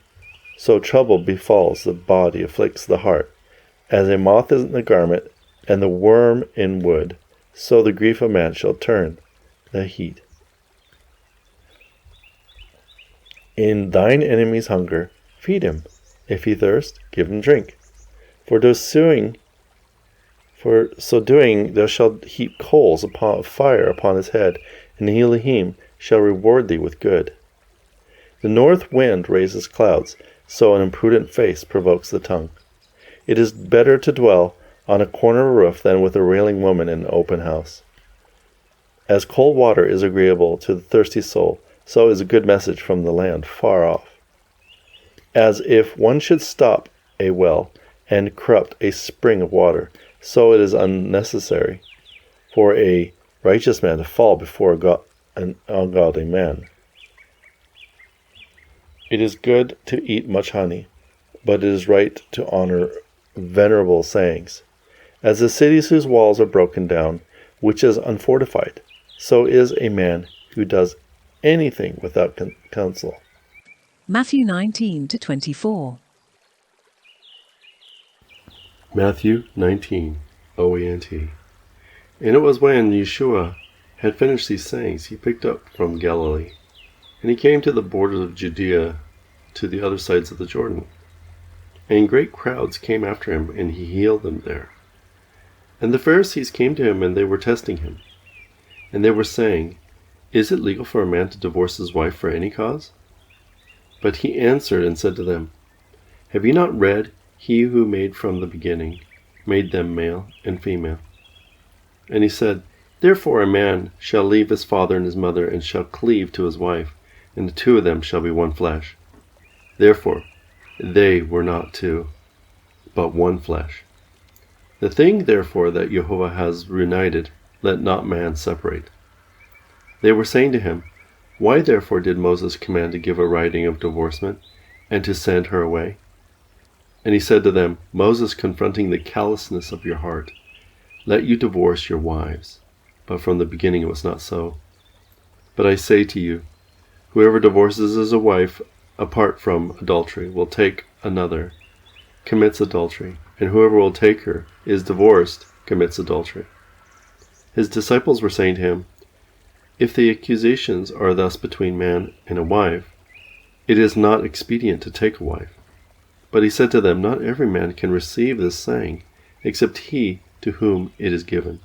so trouble befalls the body, afflicts the heart. As a moth is in the garment, and the worm in wood, so the grief of man shall turn the heat. In thine enemy's hunger, feed him. If he thirst, give him drink. For so doing, thou shalt heap coals of fire upon his head, and the Elohim shall reward thee with good. The north wind raises clouds, so an imprudent face provokes the tongue. It is better to dwell on a corner of a roof than with a railing woman in an open house. As cold water is agreeable to the thirsty soul, so is a good message from the land far off. As if one should stop a well and corrupt a spring of water, so it is unnecessary for a righteous man to fall before an ungodly man. It is good to eat much honey, but it is right to honor venerable sayings. As the cities whose walls are broken down, which is unfortified, so is a man who does anything without counsel. Matthew 19-24. Matthew 19, OENT. And it was when Yeshua had finished these sayings, he picked up from Galilee, and he came to the borders of Judea, to the other sides of the Jordan. And great crowds came after him, and he healed them there. And the Pharisees came to him, and they were testing him. And they were saying, Is it legal for a man to divorce his wife for any cause? But he answered and said to them, Have you not read, He who made from the beginning made them male and female? And he said, Therefore a man shall leave his father and his mother, and shall cleave to his wife, and the two of them shall be one flesh. Therefore they were not two, but one flesh. The thing, therefore, that Jehovah has reunited, let not man separate. They were saying to him, Why therefore did Moses command to give a writing of divorcement, and to send her away? And he said to them, Moses, confronting the callousness of your heart, let you divorce your wives. But from the beginning it was not so. But I say to you, whoever divorces his wife apart from adultery will take another, commits adultery, and whoever will take her is divorced, commits adultery. His disciples were saying to him, If the accusations are thus between man and a wife, it is not expedient to take a wife. But he said to them, Not every man can receive this saying, except he to whom it is given.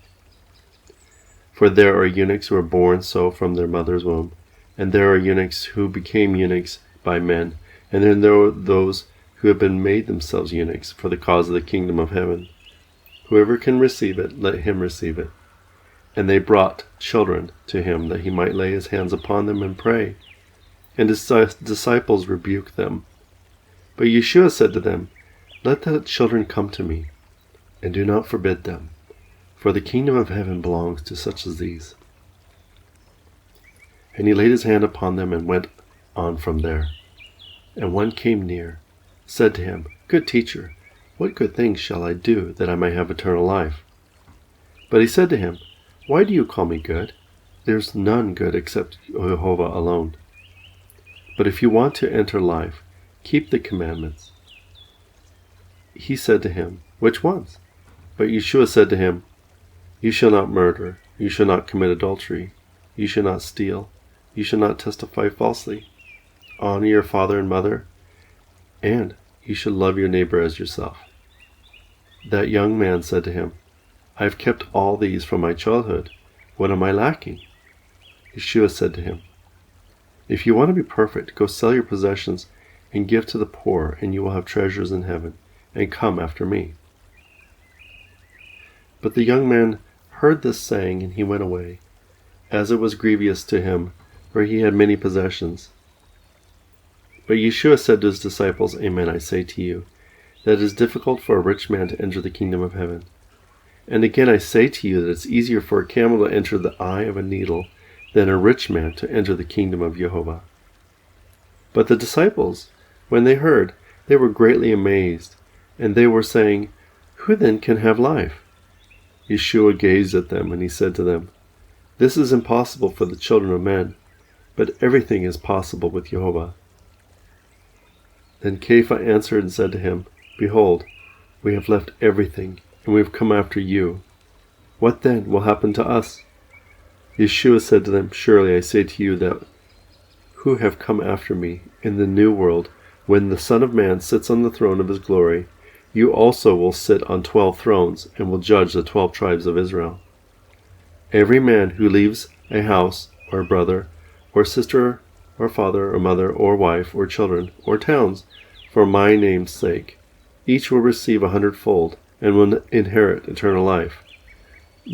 For there are eunuchs who are born so from their mother's womb, and there are eunuchs who became eunuchs by men, and then there are those who have been made themselves eunuchs for the cause of the kingdom of heaven. Whoever can receive it, let him receive it. And they brought children to him, that he might lay his hands upon them and pray. And his disciples rebuked them. But Yeshua said to them, Let the children come to me, and do not forbid them, for the kingdom of heaven belongs to such as these. And he laid his hand upon them and went on from there. And one came near, said to him, Good teacher, what good things shall I do that I may have eternal life? But he said to him, Why do you call me good? There is none good except Jehovah alone. But if you want to enter life, keep the commandments. He said to him, Which ones? But Yeshua said to him, You shall not murder, you shall not commit adultery, you shall not steal, you shall not testify falsely, honor your father and mother, and you shall love your neighbor as yourself. That young man said to him, I have kept all these from my childhood. What am I lacking? Yeshua said to him, If you want to be perfect, go sell your possessions and give to the poor, and you will have treasures in heaven, and come after me. But the young man heard this saying, and he went away, as it was grievous to him, for he had many possessions. But Yeshua said to his disciples, Amen, I say to you, that it is difficult for a rich man to enter the kingdom of heaven. And again I say to you that it's easier for a camel to enter the eye of a needle than a rich man to enter the kingdom of Jehovah." But the disciples, when they heard, they were greatly amazed, and they were saying, "Who then can have life?" Yeshua gazed at them, and he said to them, "This is impossible for the children of men, but everything is possible with Jehovah." Then Kepha answered and said to him, "Behold, we have left everything, and we have come after you. What then will happen to us?" Yeshua said to them, "Surely I say to you that who have come after me in the new world, when the Son of Man sits on the throne of his glory, you also will sit on 12 thrones and will judge the 12 tribes of Israel. Every man who leaves a house or brother or sister or father or mother or wife or children or towns for my name's sake, each will receive 100-fold and will inherit eternal life.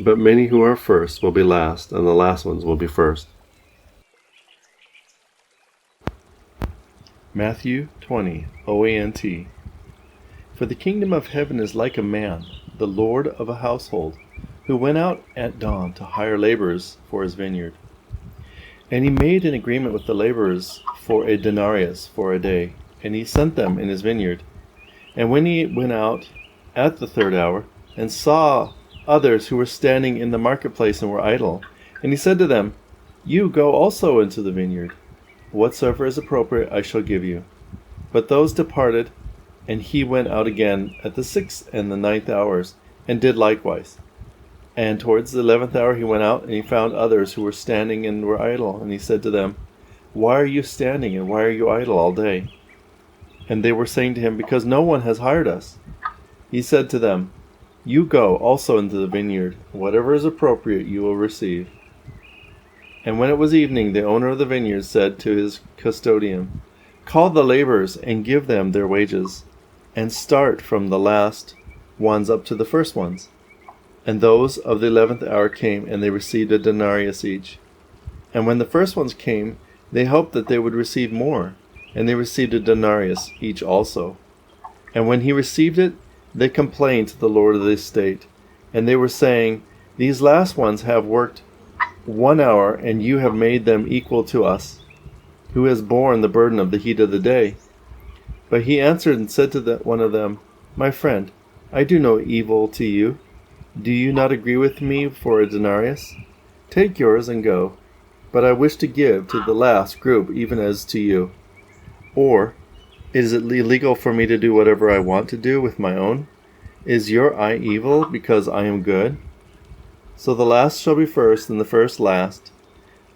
But many who are first will be last, and the last ones will be first." Matthew 20, OANT. "For the kingdom of heaven is like a man, the lord of a household, who went out at dawn to hire laborers for his vineyard. And he made an agreement with the laborers for a denarius for a day, and he sent them in his vineyard. And when he went out at the 3rd hour, and saw others who were standing in the marketplace and were idle, and he said to them, 'You go also into the vineyard. Whatsoever is appropriate I shall give you.' But those departed, and he went out again at the 6th and the 9th hours, and did likewise. And towards the 11th hour he went out, and he found others who were standing and were idle. And he said to them, 'Why are you standing, and why are you idle all day?' And they were saying to him, 'Because no one has hired us.' He said to them, 'You go also into the vineyard. Whatever is appropriate you will receive.' And when it was evening, the owner of the vineyard said to his custodian, 'Call the laborers and give them their wages, and start from the last ones up to the first ones.' And those of the 11th hour came, and they received a denarius each. And when the first ones came, they hoped that they would receive more, and they received a denarius each also. And when he received it, they complained to the Lord of the estate, and they were saying, 'These last ones have worked 1 hour, and you have made them equal to us, who has borne the burden of the heat of the day.' But he answered and said to one of them, 'My friend, I do no evil to you. Do you not agree with me for a denarius? Take yours and go. But I wish to give to the last group even as to you. Or, is it illegal for me to do whatever I want to do with my own? Is your eye evil because I am good? So the last shall be first, and the first last.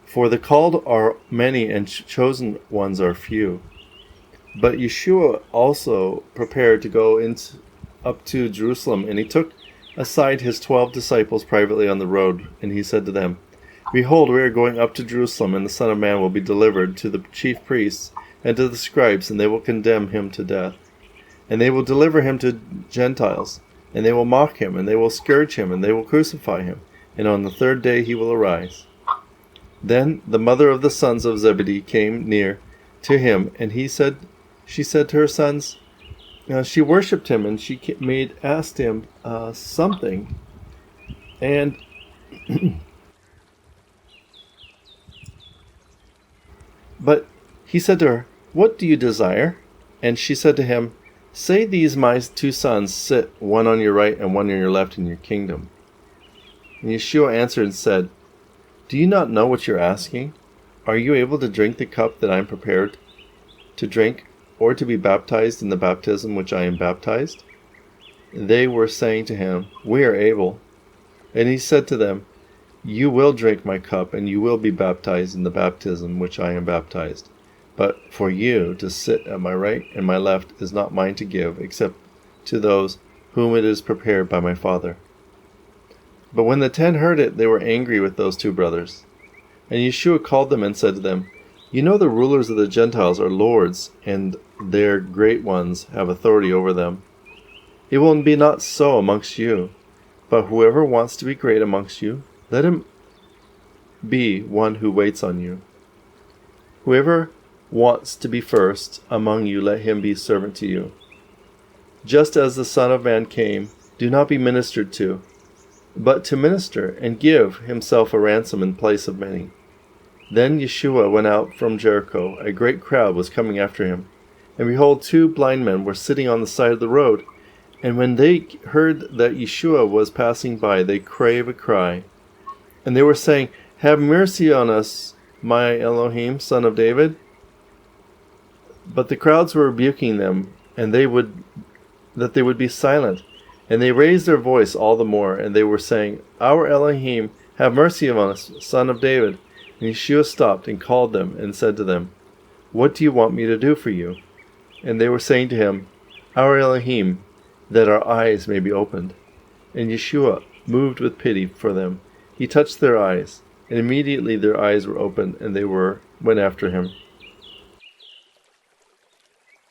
For the called are many, and chosen ones are few.' But Yeshua also prepared to go up to Jerusalem, and he took aside his 12 disciples privately on the road, and he said to them, 'Behold, we are going up to Jerusalem, and the Son of Man will be delivered to the chief priests and to the scribes, and they will condemn him to death. And they will deliver him to Gentiles, and they will mock him, and they will scourge him, and they will crucify him, and on the 3rd day he will arise.' Then the mother of the sons of Zebedee came near to him, and she said to her sons, she worshipped him, and she asked him something. And but he said to her, 'What do you desire?' And she said to him, 'Say these my 2 sons sit, one on your right and one on your left in your kingdom.' And Yeshua answered and said, 'Do you not know what you're asking? Are you able to drink the cup that I am prepared to drink, or to be baptized in the baptism which I am baptized?' They were saying to him, 'We are able.' And he said to them, 'You will drink my cup, and you will be baptized in the baptism which I am baptized. But for you to sit at my right and my left is not mine to give, except to those whom it is prepared by my Father.' But when the 10 heard it, they were angry with those 2 brothers. And Yeshua called them and said to them, 'You know the rulers of the Gentiles are lords, and their great ones have authority over them. It will be not so amongst you. But whoever wants to be great amongst you, let him be one who waits on you. Whoever wants to be first among you, let him be servant to you. Just as the Son of Man came, do not be ministered to, but to minister, and give himself a ransom in place of many. Then Yeshua went out from Jericho. A great crowd was coming after him. And behold, 2 blind men were sitting on the side of the road. And when they heard that Yeshua was passing by, they gave a cry. And they were saying, "Have mercy on us, my Elohim, son of David." But the crowds were rebuking them, and that they would be silent. And they raised their voice all the more, and they were saying, "Our Elohim, have mercy on us, son of David." And Yeshua stopped and called them and said to them, "What do you want me to do for you?" And they were saying to him, "Our Elohim, that our eyes may be opened." And Yeshua, moved with pity for them, he touched their eyes, and immediately their eyes were opened, and they went after him.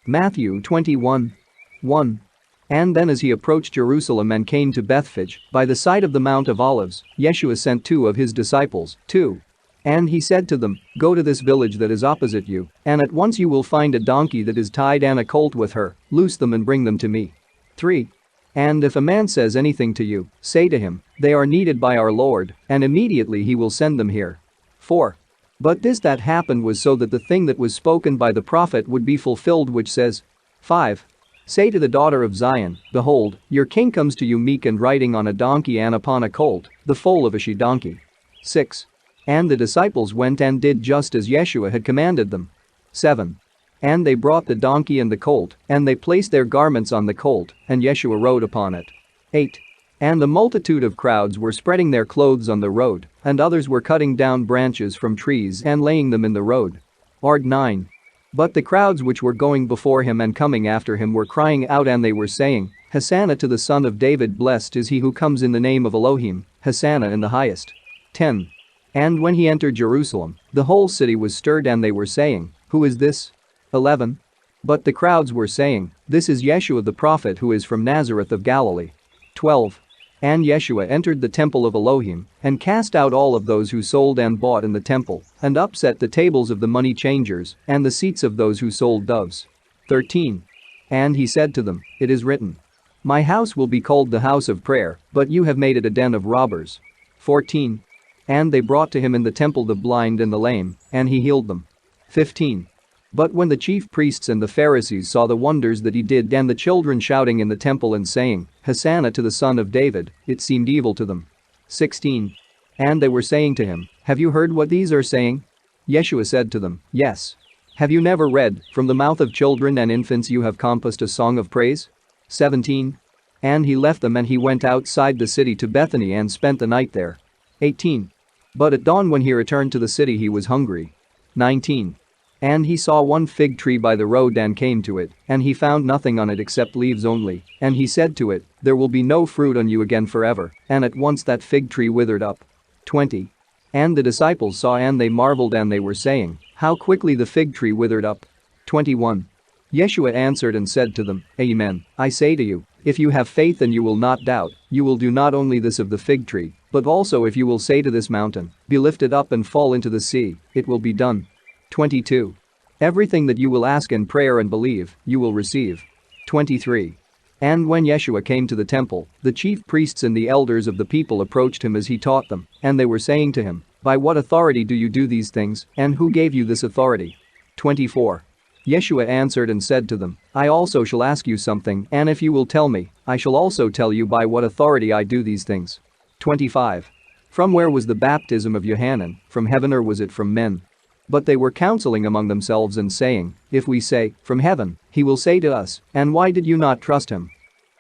Matthew 21:1. And then as he approached Jerusalem and came to Bethphage, by the side of the Mount of Olives, Yeshua sent 2 of his disciples, 2. And he said to them, "Go to this village that is opposite you, and at once you will find a donkey that is tied and a colt with her, loose them and bring them to me." 3. And if a man says anything to you, say to him, "They are needed by our Lord," and immediately he will send them here. 4. But this that happened was so that the thing that was spoken by the prophet would be fulfilled, which says, 5. Say to the daughter of Zion, "Behold, your king comes to you meek and riding on a donkey and upon a colt, the foal of a she-donkey." 6. And the disciples went and did just as Yeshua had commanded them. 7. And they brought the donkey and the colt, and they placed their garments on the colt, and Yeshua rode upon it. 8. And the multitude of crowds were spreading their clothes on the road, and others were cutting down branches from trees and laying them in the road. 9. But the crowds which were going before him and coming after him were crying out, and they were saying, "Hosanna to the Son of David, blessed is he who comes in the name of Elohim, Hosanna in the highest." 10. And when he entered Jerusalem, the whole city was stirred, and they were saying, "Who is this?" 11. But the crowds were saying, "This is Yeshua the prophet who is from Nazareth of Galilee." 12. And Yeshua entered the temple of Elohim, and cast out all of those who sold and bought in the temple, and upset the tables of the money changers, and the seats of those who sold doves. 13. And he said to them, "It is written, my house will be called the house of prayer, but you have made it a den of robbers." 14. And they brought to him in the temple the blind and the lame, and he healed them. 15. But when the chief priests and the Pharisees saw the wonders that he did and the children shouting in the temple and saying, "Hosanna to the Son of David," it seemed evil to them. 16. And they were saying to him, "Have you heard what these are saying?" Yeshua said to them, "Yes. Have you never read, from the mouth of children and infants you have compassed a song of praise?" 17. And he left them and he went outside the city to Bethany and spent the night there. 18. But at dawn when he returned to the city he was hungry. 19. And he saw one fig tree by the road and came to it, and he found nothing on it except leaves only, and he said to it, "There will be no fruit on you again forever," and at once that fig tree withered up. 20. And the disciples saw and they marveled, and they were saying, "How quickly the fig tree withered up." 21. Yeshua answered and said to them, "Amen, I say to you, if you have faith and you will not doubt, you will do not only this of the fig tree, but also if you will say to this mountain, 'Be lifted up and fall into the sea,' it will be done." 22. Everything that you will ask in prayer and believe, you will receive. 23. And when Yeshua came to the temple, the chief priests and the elders of the people approached him as he taught them, and they were saying to him, "By what authority do you do these things, and who gave you this authority?" 24. Yeshua answered and said to them, "I also shall ask you something, and if you will tell me, I shall also tell you by what authority I do these things." 25. From where was the baptism of Yohanan, from heaven or was it from men? But they were counseling among themselves and saying, "If we say, 'From heaven,' he will say to us, 'And why did you not trust him?'"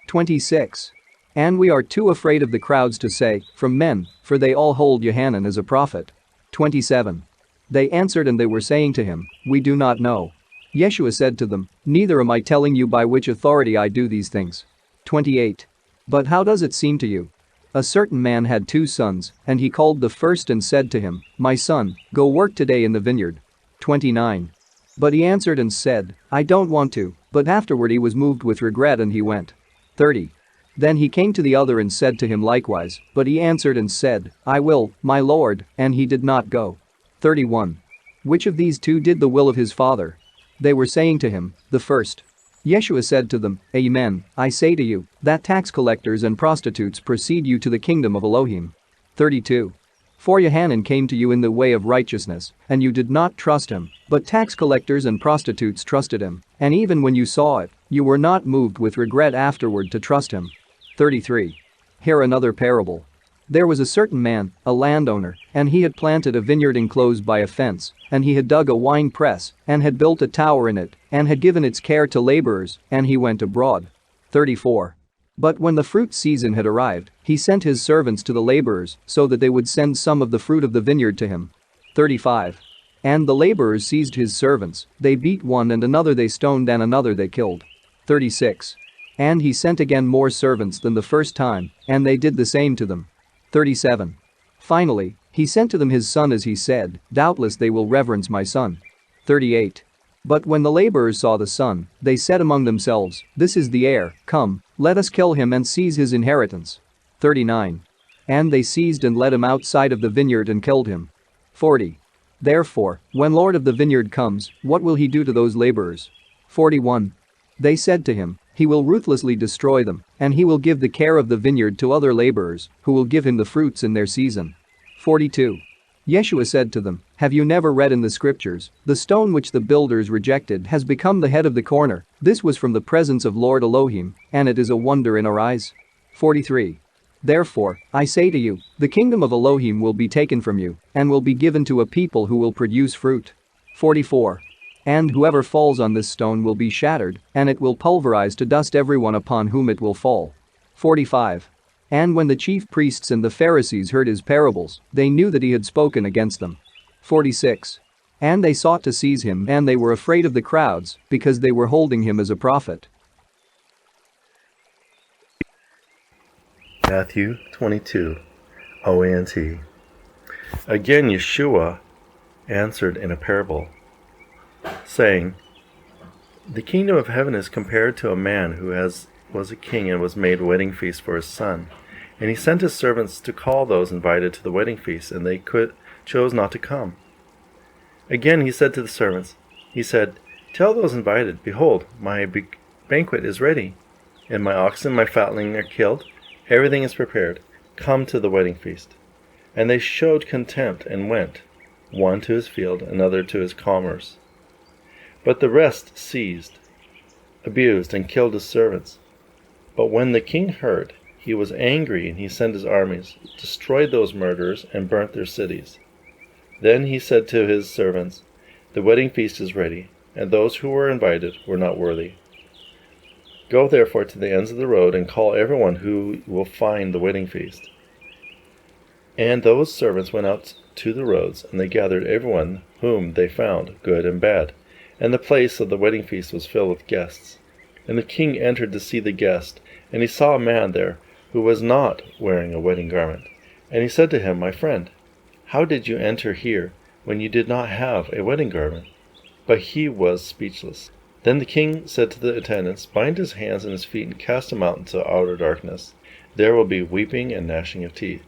26. And we are too afraid of the crowds to say, "From men," for they all hold Yohanan as a prophet. 27. They answered and they were saying to him, "We do not know." Yeshua said to them, "Neither am I telling you by which authority I do these things." 28. But how does it seem to you? A certain man had 2 sons, and he called the first and said to him, "My son, go work today in the vineyard." 29. But he answered and said, "I don't want to," but afterward he was moved with regret and he went. 30. Then he came to the other and said to him likewise, but he answered and said, "I will, my Lord," and he did not go. 31. Which of these 2 did the will of his father? They were saying to him, "The first." Yeshua said to them, "Amen, I say to you, that tax collectors and prostitutes precede you to the kingdom of Elohim." 32. For Yohanan came to you in the way of righteousness, and you did not trust him, but tax collectors and prostitutes trusted him, and even when you saw it, you were not moved with regret afterward to trust him. 33. Hear another parable. There was a certain man, a landowner, and he had planted a vineyard enclosed by a fence, and he had dug a wine press, and had built a tower in it, and had given its care to laborers, and he went abroad. 34. But when the fruit season had arrived, he sent his servants to the laborers, so that they would send some of the fruit of the vineyard to him. 35. And the laborers seized his servants, they beat one and another they stoned and another they killed. 36. And he sent again more servants than the first time, and they did the same to them. 37. Finally, he sent to them his son as he said, doubtless they will reverence my son. 38. But when the laborers saw the son, they said among themselves, this is the heir, come, let us kill him and seize his inheritance. 39. And they seized and led him outside of the vineyard and killed him. 40. Therefore, when Lord of the vineyard comes, what will he do to those laborers? 41. They said to him, he will ruthlessly destroy them, and he will give the care of the vineyard to other laborers, who will give him the fruits in their season. 42. Yeshua said to them, have you never read in the scriptures, the stone which the builders rejected has become the head of the corner, this was from the presence of Lord Elohim, and it is a wonder in our eyes. 43. Therefore, I say to you, the kingdom of Elohim will be taken from you, and will be given to a people who will produce fruit. 44. And whoever falls on this stone will be shattered, and it will pulverize to dust everyone upon whom it will fall. 45. And when the chief priests and the Pharisees heard his parables, they knew that he had spoken against them. 46. And they sought to seize him, and they were afraid of the crowds, because they were holding him as a prophet. Matthew 22, OANT. Again Yeshua answered in a parable, saying, the kingdom of heaven is compared to a man who was a king and was made a wedding feast for his son. And he sent his servants to call those invited to the wedding feast, and they chose not to come. Again he said to the servants, he said, tell those invited, behold, my banquet is ready, and my oxen, my fatling are killed, everything is prepared. Come to the wedding feast. And they showed contempt and went, one to his field, another to his commerce. But the rest seized, abused, and killed his servants. But when the king heard, he was angry, and he sent his armies, destroyed those murderers, and burnt their cities. Then he said to his servants, the wedding feast is ready, and those who were invited were not worthy. Go therefore to the ends of the road, and call everyone who will find the wedding feast. And those servants went out to the roads, and they gathered everyone whom they found, good and bad. And the place of the wedding feast was filled with guests. And the king entered to see the guest, and he saw a man there who was not wearing a wedding garment. And he said to him, my friend, how did you enter here when you did not have a wedding garment? But he was speechless. Then the king said to the attendants, bind his hands and his feet and cast him out into outer darkness. There will be weeping and gnashing of teeth,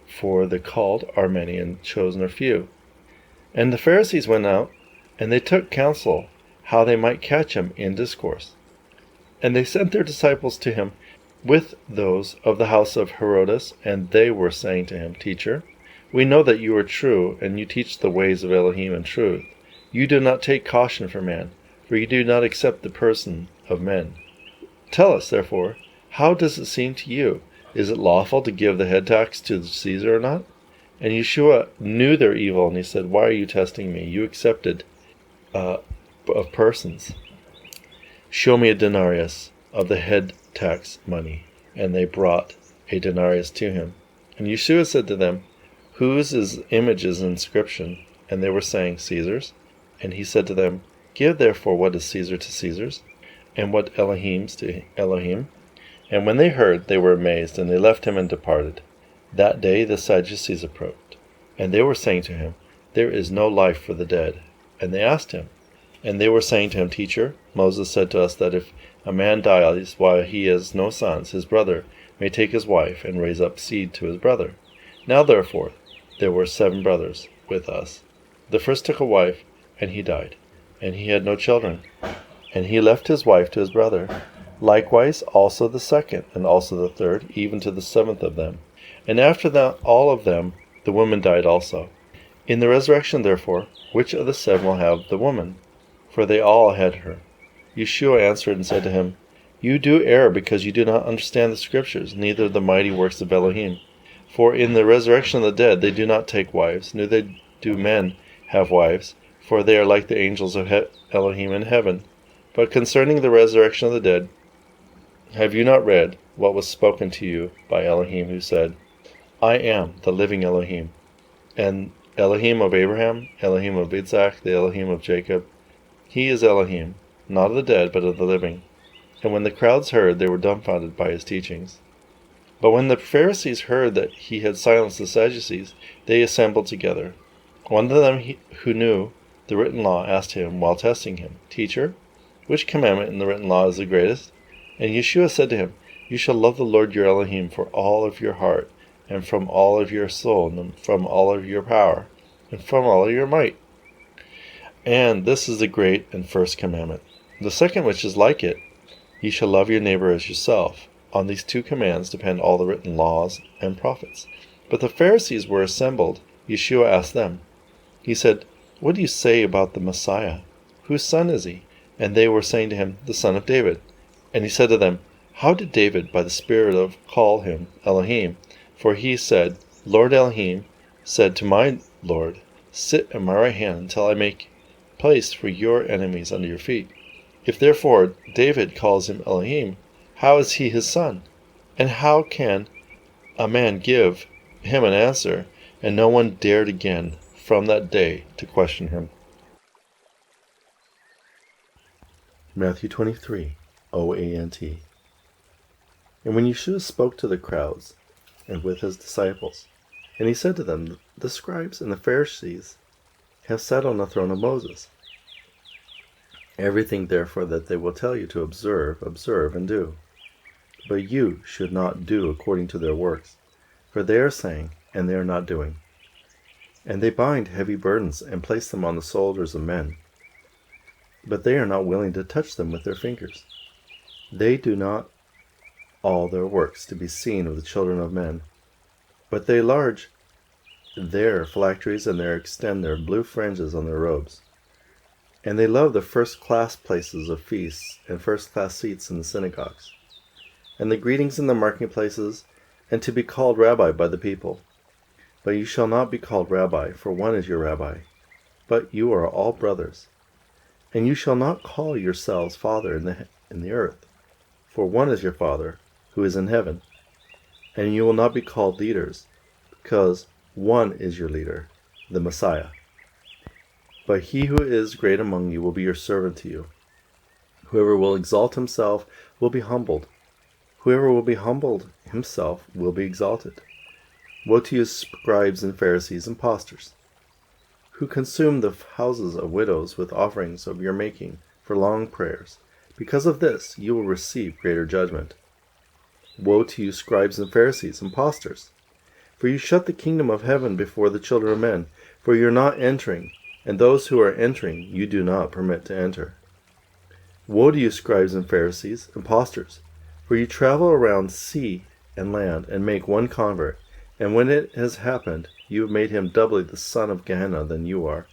for the called are many and chosen are few. And the Pharisees went out, and they took counsel how they might catch him in discourse. And they sent their disciples to him with those of the house of Herodas, and they were saying to him, Teacher, we know that you are true, and you teach the ways of Elohim in truth. You do not take caution for man, for you do not accept the person of men. Tell us, therefore, how does it seem to you? Is it lawful to give the head tax to Caesar or not? And Yeshua knew their evil, and he said, why are you testing me? You accepted of persons. Show me a denarius of the head tax money. And they brought a denarius to him. And Yeshua said to them, whose is image is inscription? And they were saying, Caesar's. And he said to them, give therefore what is Caesar to Caesar's, and what Elohim's to Elohim. And when they heard, they were amazed, and they left him and departed. That day the Sadducees approached, and they were saying to him, there is no life for the dead. And they asked him, and they were saying to him, Teacher, Moses said to us that if a man dies while he has no sons, his brother may take his wife and raise up seed to his brother. Now therefore there were 7 brothers with us. The first took a wife, and he died, and he had no children. And he left his wife to his brother. Likewise also the second, and also the third, even to the 7th of them. And after that all of them The woman died also. In the resurrection, therefore, which of the 7 will have the woman? For they all had her. Yeshua answered and said to him, You do err because you do not understand the Scriptures, neither the mighty works of Elohim. For in the resurrection of the dead they do not take wives, neither do men have wives, for they are like the angels of Elohim in heaven. But concerning the resurrection of the dead, have you not read what was spoken to you by Elohim, who said, I am the living Elohim, and Elohim of Abraham, Elohim of Isaac, the Elohim of Jacob? He is Elohim, not of the dead, but of the living. And when the crowds heard, they were dumbfounded by his teachings. But when the Pharisees heard that he had silenced the Sadducees, they assembled together. One of them who knew the written law asked him, while testing him, Teacher, which commandment in the written law is the greatest? And Yeshua said to him, You shall love the Lord your Elohim for all of your heart, and from all of your soul, and from all of your power, and from all of your might. And this is the great and first commandment. The second, which is like it, Ye shall love your neighbor as yourself. On these 2 commands depend all the written laws and prophets. But the Pharisees were assembled. Yeshua asked them. He said, What do you say about the Messiah? Whose son is he? And they were saying to him, The son of David. And he said to them, How did David by the Spirit call him Elohim? For he said, Lord Elohim said to my Lord, Sit at my right hand until I make place for your enemies under your feet. If therefore David calls him Elohim, how is he his son? And how can a man give him an answer? And no one dared again from that day to question him. Matthew 23, OANT. And when Yeshua spoke to the crowds, and with his disciples, and he said to them, The scribes and the Pharisees have sat on the throne of Moses. Everything, therefore, that they will tell you to observe, observe and do. But you should not do according to their works, for they are saying, and they are not doing. And they bind heavy burdens and place them on the shoulders of men, but they are not willing to touch them with their fingers. They do not all their works to be seen of the children of men, but they enlarge their phylacteries and they extend their blue fringes on their robes. And they love the first-class places of feasts and first-class seats in the synagogues, and the greetings in the marketplaces, and to be called rabbi by the people. But you shall not be called rabbi, for one is your rabbi, but you are all brothers. And you shall not call yourselves father in the earth, for one is your Father, who is in heaven. And you will not be called leaders, because one is your leader, the Messiah. But he who is great among you will be your servant to you. Whoever will exalt himself will be humbled. Whoever will be humbled himself will be exalted. Woe to you, scribes and Pharisees, impostors, who consume the houses of widows with offerings of your making for long prayers. Because of this you will receive greater judgment. Woe to you, scribes and Pharisees, impostors, for you shut the kingdom of heaven before the children of men, for you are not entering, and those who are entering you do not permit to enter. Woe to you, scribes and Pharisees, impostors, for you travel around sea and land and make one convert, and when it has happened, you have made him doubly the son of Gehenna than you are.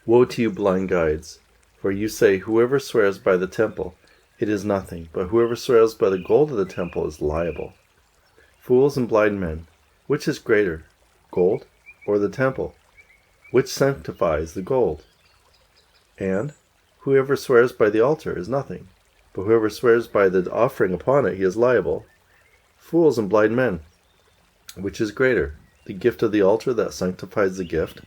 Woe to you, blind guides, for you say, Whoever swears by the temple, it is nothing, but whoever swears by the gold of the temple is liable. Fools and blind men, which is greater, gold or the temple? Which sanctifies the gold? And whoever swears by the altar is nothing, but whoever swears by the offering upon it, he is liable. Fools and blind men, which is greater, the gift of the altar that sanctifies the gift?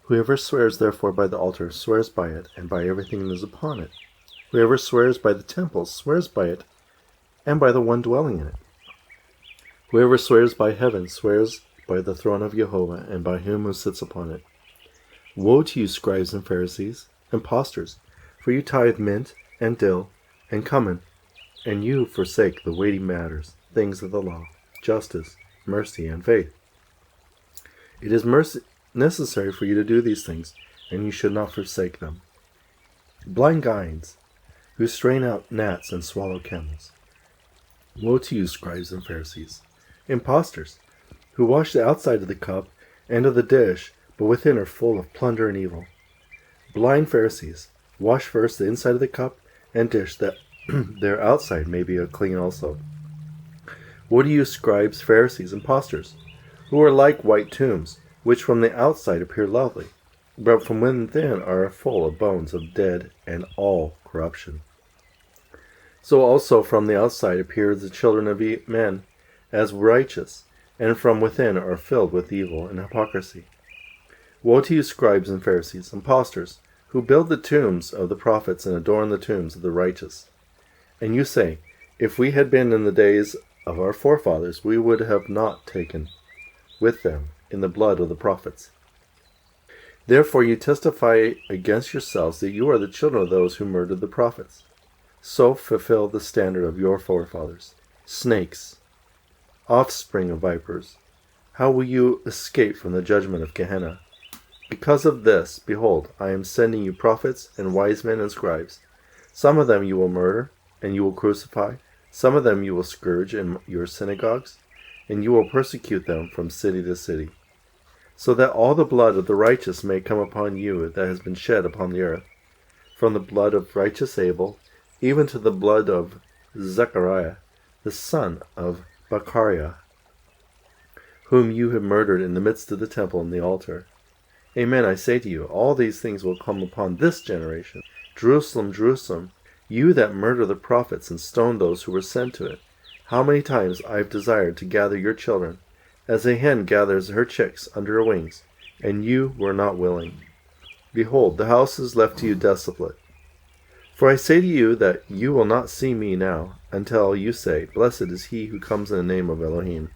Whoever swears therefore by the altar swears by it, and by everything that is upon it. Whoever swears by the temple swears by it, and by the one dwelling in it. Whoever swears by heaven swears by the throne of Jehovah, and by him who sits upon it. Woe to you, scribes and Pharisees, impostors, for you tithe mint, and dill, and cumin, and you forsake the weighty matters, things of the law, justice, mercy, and faith. It is necessary for you to do these things, and you should not forsake them. Blind guides, who strain out gnats and swallow camels. Woe to you, scribes and Pharisees, Impostors, who wash the outside of the cup and of the dish, but within are full of plunder and evil. Blind Pharisees, wash first the inside of the cup and dish, that their outside may be clean also. Woe to you, scribes, Pharisees, impostors, who are like white tombs, which from the outside appear lovely, but from within are full of bones of dead and all corruption. So also from the outside appear the children of men as righteous, and from within are filled with evil and hypocrisy. Woe to you, scribes and Pharisees, impostors, who build the tombs of the prophets and adorn the tombs of the righteous. And you say, if we had been in the days of our forefathers, we would have not taken with them in the blood of the prophets. Therefore you testify against yourselves that you are the children of those who murdered the prophets. So fulfill the standard of your forefathers. Snakes, offspring of vipers, how will you escape from the judgment of Gehenna? Because of this, behold, I am sending you prophets and wise men and scribes. Some of them you will murder, and you will crucify. Some of them you will scourge in your synagogues, and you will persecute them from city to city, so that all the blood of the righteous may come upon you that has been shed upon the earth, from the blood of righteous Abel, even to the blood of Zechariah, the son of Bachariah, whom you have murdered in the midst of the temple and the altar. Amen, I say to you, all these things will come upon this generation. Jerusalem, Jerusalem, you that murder the prophets and stone those who were sent to it, how many times I have desired to gather your children, as a hen gathers her chicks under her wings, and you were not willing. Behold, the house is left to you desolate. For I say to you that you will not see me now, until you say, Blessed is he who comes in the name of Elohim.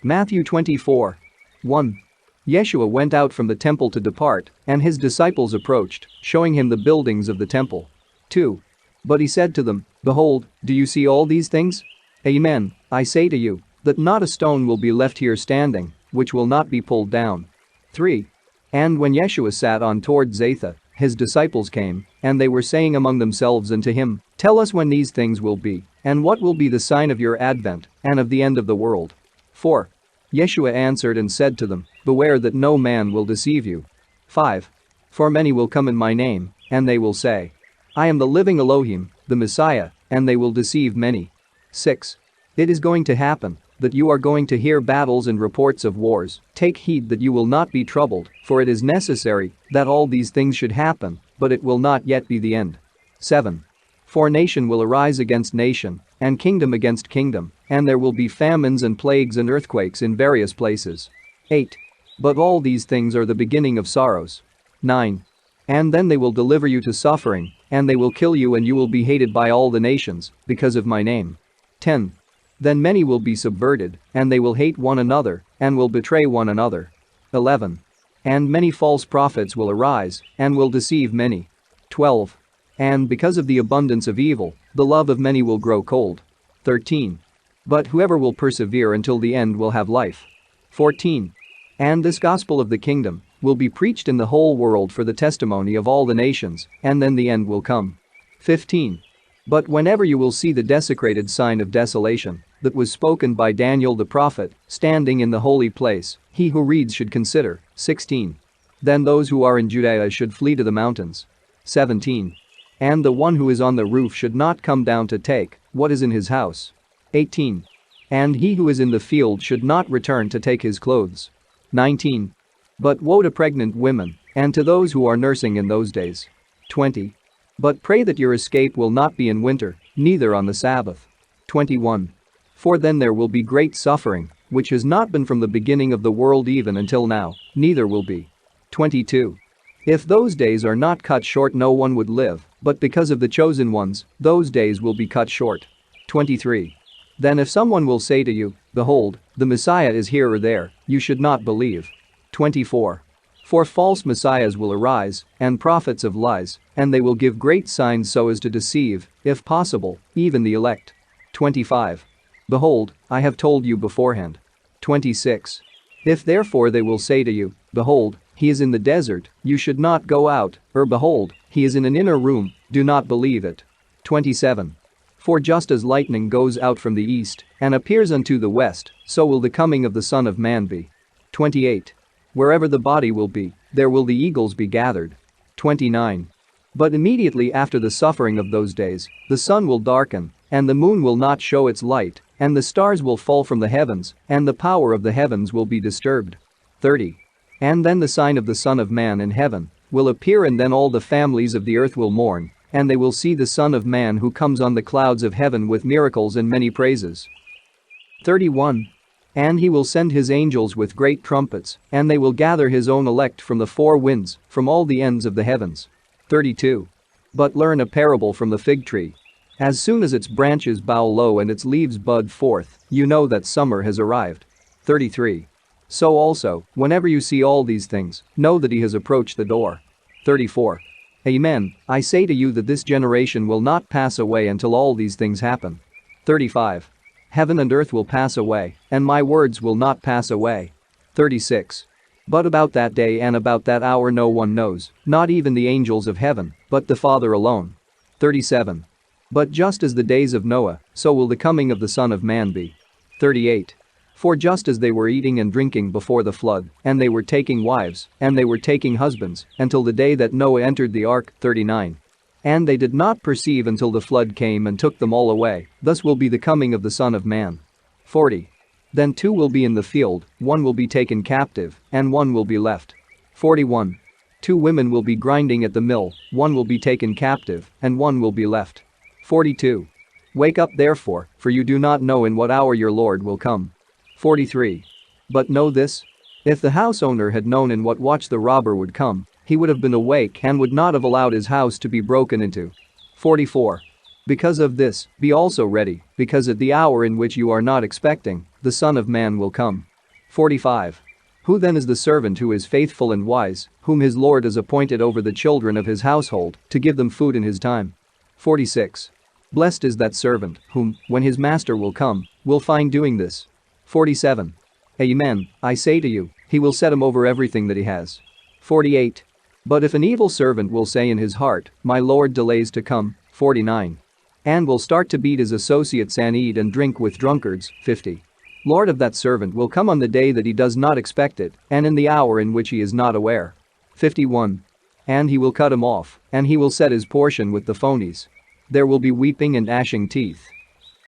Matthew 24. 1. Yeshua went out from the temple to depart, and his disciples approached, showing him the buildings of the temple. 2. But he said to them, Behold, do you see all these things? Amen, I say to you, that not a stone will be left here standing, which will not be pulled down. 3. And when Yeshua sat on toward Zatha, his disciples came, and they were saying among themselves unto him, Tell us when these things will be, and what will be the sign of your advent, and of the end of the world. 4. Yeshua answered and said to them, Beware that no man will deceive you. 5. For many will come in my name, and they will say, I am the living Elohim, the Messiah, and they will deceive many. 6. It is going to happen, that you are going to hear battles and reports of wars. Take heed that you will not be troubled, for it is necessary that all these things should happen, but it will not yet be the end. 7. For nation will arise against nation, and kingdom against kingdom, and there will be famines and plagues and earthquakes in various places. 8. But all these things are the beginning of sorrows. 9. And then they will deliver you to suffering, and they will kill you, and you will be hated by all the nations, because of my name. 10. Then many will be subverted, and they will hate one another, and will betray one another. 11. And many false prophets will arise, and will deceive many. 12. And because of the abundance of evil, the love of many will grow cold. 13. But whoever will persevere until the end will have life. 14. And this gospel of the kingdom will be preached in the whole world for the testimony of all the nations, and then the end will come. 15. But whenever you will see the desecrated sign of desolation that was spoken by Daniel the prophet, standing in the holy place, he who reads should consider. 16. Then those who are in Judea should flee to the mountains. 17. And the one who is on the roof should not come down to take what is in his house. 18. And he who is in the field should not return to take his clothes. 19. But woe to pregnant women, and to those who are nursing in those days. 20. But pray that your escape will not be in winter, neither on the Sabbath. 21. For then there will be great suffering, which has not been from the beginning of the world even until now, neither will be. 22. If those days are not cut short, no one would live, but because of the chosen ones, those days will be cut short. 23. Then if someone will say to you, Behold, the Messiah is here or there, you should not believe. 24. For false messiahs will arise, and prophets of lies, and they will give great signs so as to deceive, if possible, even the elect. 25. Behold, I have told you beforehand. 26. If therefore they will say to you, Behold, he is in the desert, you should not go out, or behold, he is in an inner room, do not believe it. 27. For just as lightning goes out from the east and appears unto the west, so will the coming of the Son of Man be. 28. Wherever the body will be, there will the eagles be gathered. 29. But immediately after the suffering of those days, the sun will darken, and the moon will not show its light, and the stars will fall from the heavens, and the power of the heavens will be disturbed. 30. And then the sign of the Son of Man in heaven will appear, and then all the families of the earth will mourn, and they will see the Son of Man who comes on the clouds of heaven with miracles and many praises. 31. And he will send his angels with great trumpets, and they will gather his own elect from the four winds, from all the ends of the heavens. 32. But learn a parable from the fig tree. As soon as its branches bow low and its leaves bud forth, you know that summer has arrived. 33. So also, whenever you see all these things, know that he has approached the door. 34. Amen, I say to you that this generation will not pass away until all these things happen. 35. Heaven and earth will pass away, and my words will not pass away. 36. But about that day and about that hour no one knows, not even the angels of heaven, but the Father alone. 37. But just as the days of Noah, so will the coming of the Son of Man be. 38. For just as they were eating and drinking before the flood, and they were taking wives, and they were taking husbands, until the day that Noah entered the ark. 39. And they did not perceive until the flood came and took them all away, thus will be the coming of the Son of Man. 40. Then two will be in the field, one will be taken captive, and one will be left. 41. Two women will be grinding at the mill, one will be taken captive, and one will be left. 42. Wake up therefore, for you do not know in what hour your Lord will come. 43. But know this: if the house owner had known in what watch the robber would come, he would have been awake and would not have allowed his house to be broken into. 44. Because of this, be also ready, because at the hour in which you are not expecting, the Son of Man will come. 45. Who then is the servant who is faithful and wise, whom his Lord has appointed over the children of his household, to give them food in his time? 46. Blessed is that servant, whom, when his master will come, will find doing this. 47. Amen, I say to you, he will set him over everything that he has. 48. But if an evil servant will say in his heart, my Lord delays to come. 49. And will start to beat his associates and eat and drink with drunkards. 50. Lord of that servant will come on the day that he does not expect it, and in the hour in which he is not aware. 51. And he will cut him off, and he will set his portion with the phonies. There will be weeping and gnashing teeth.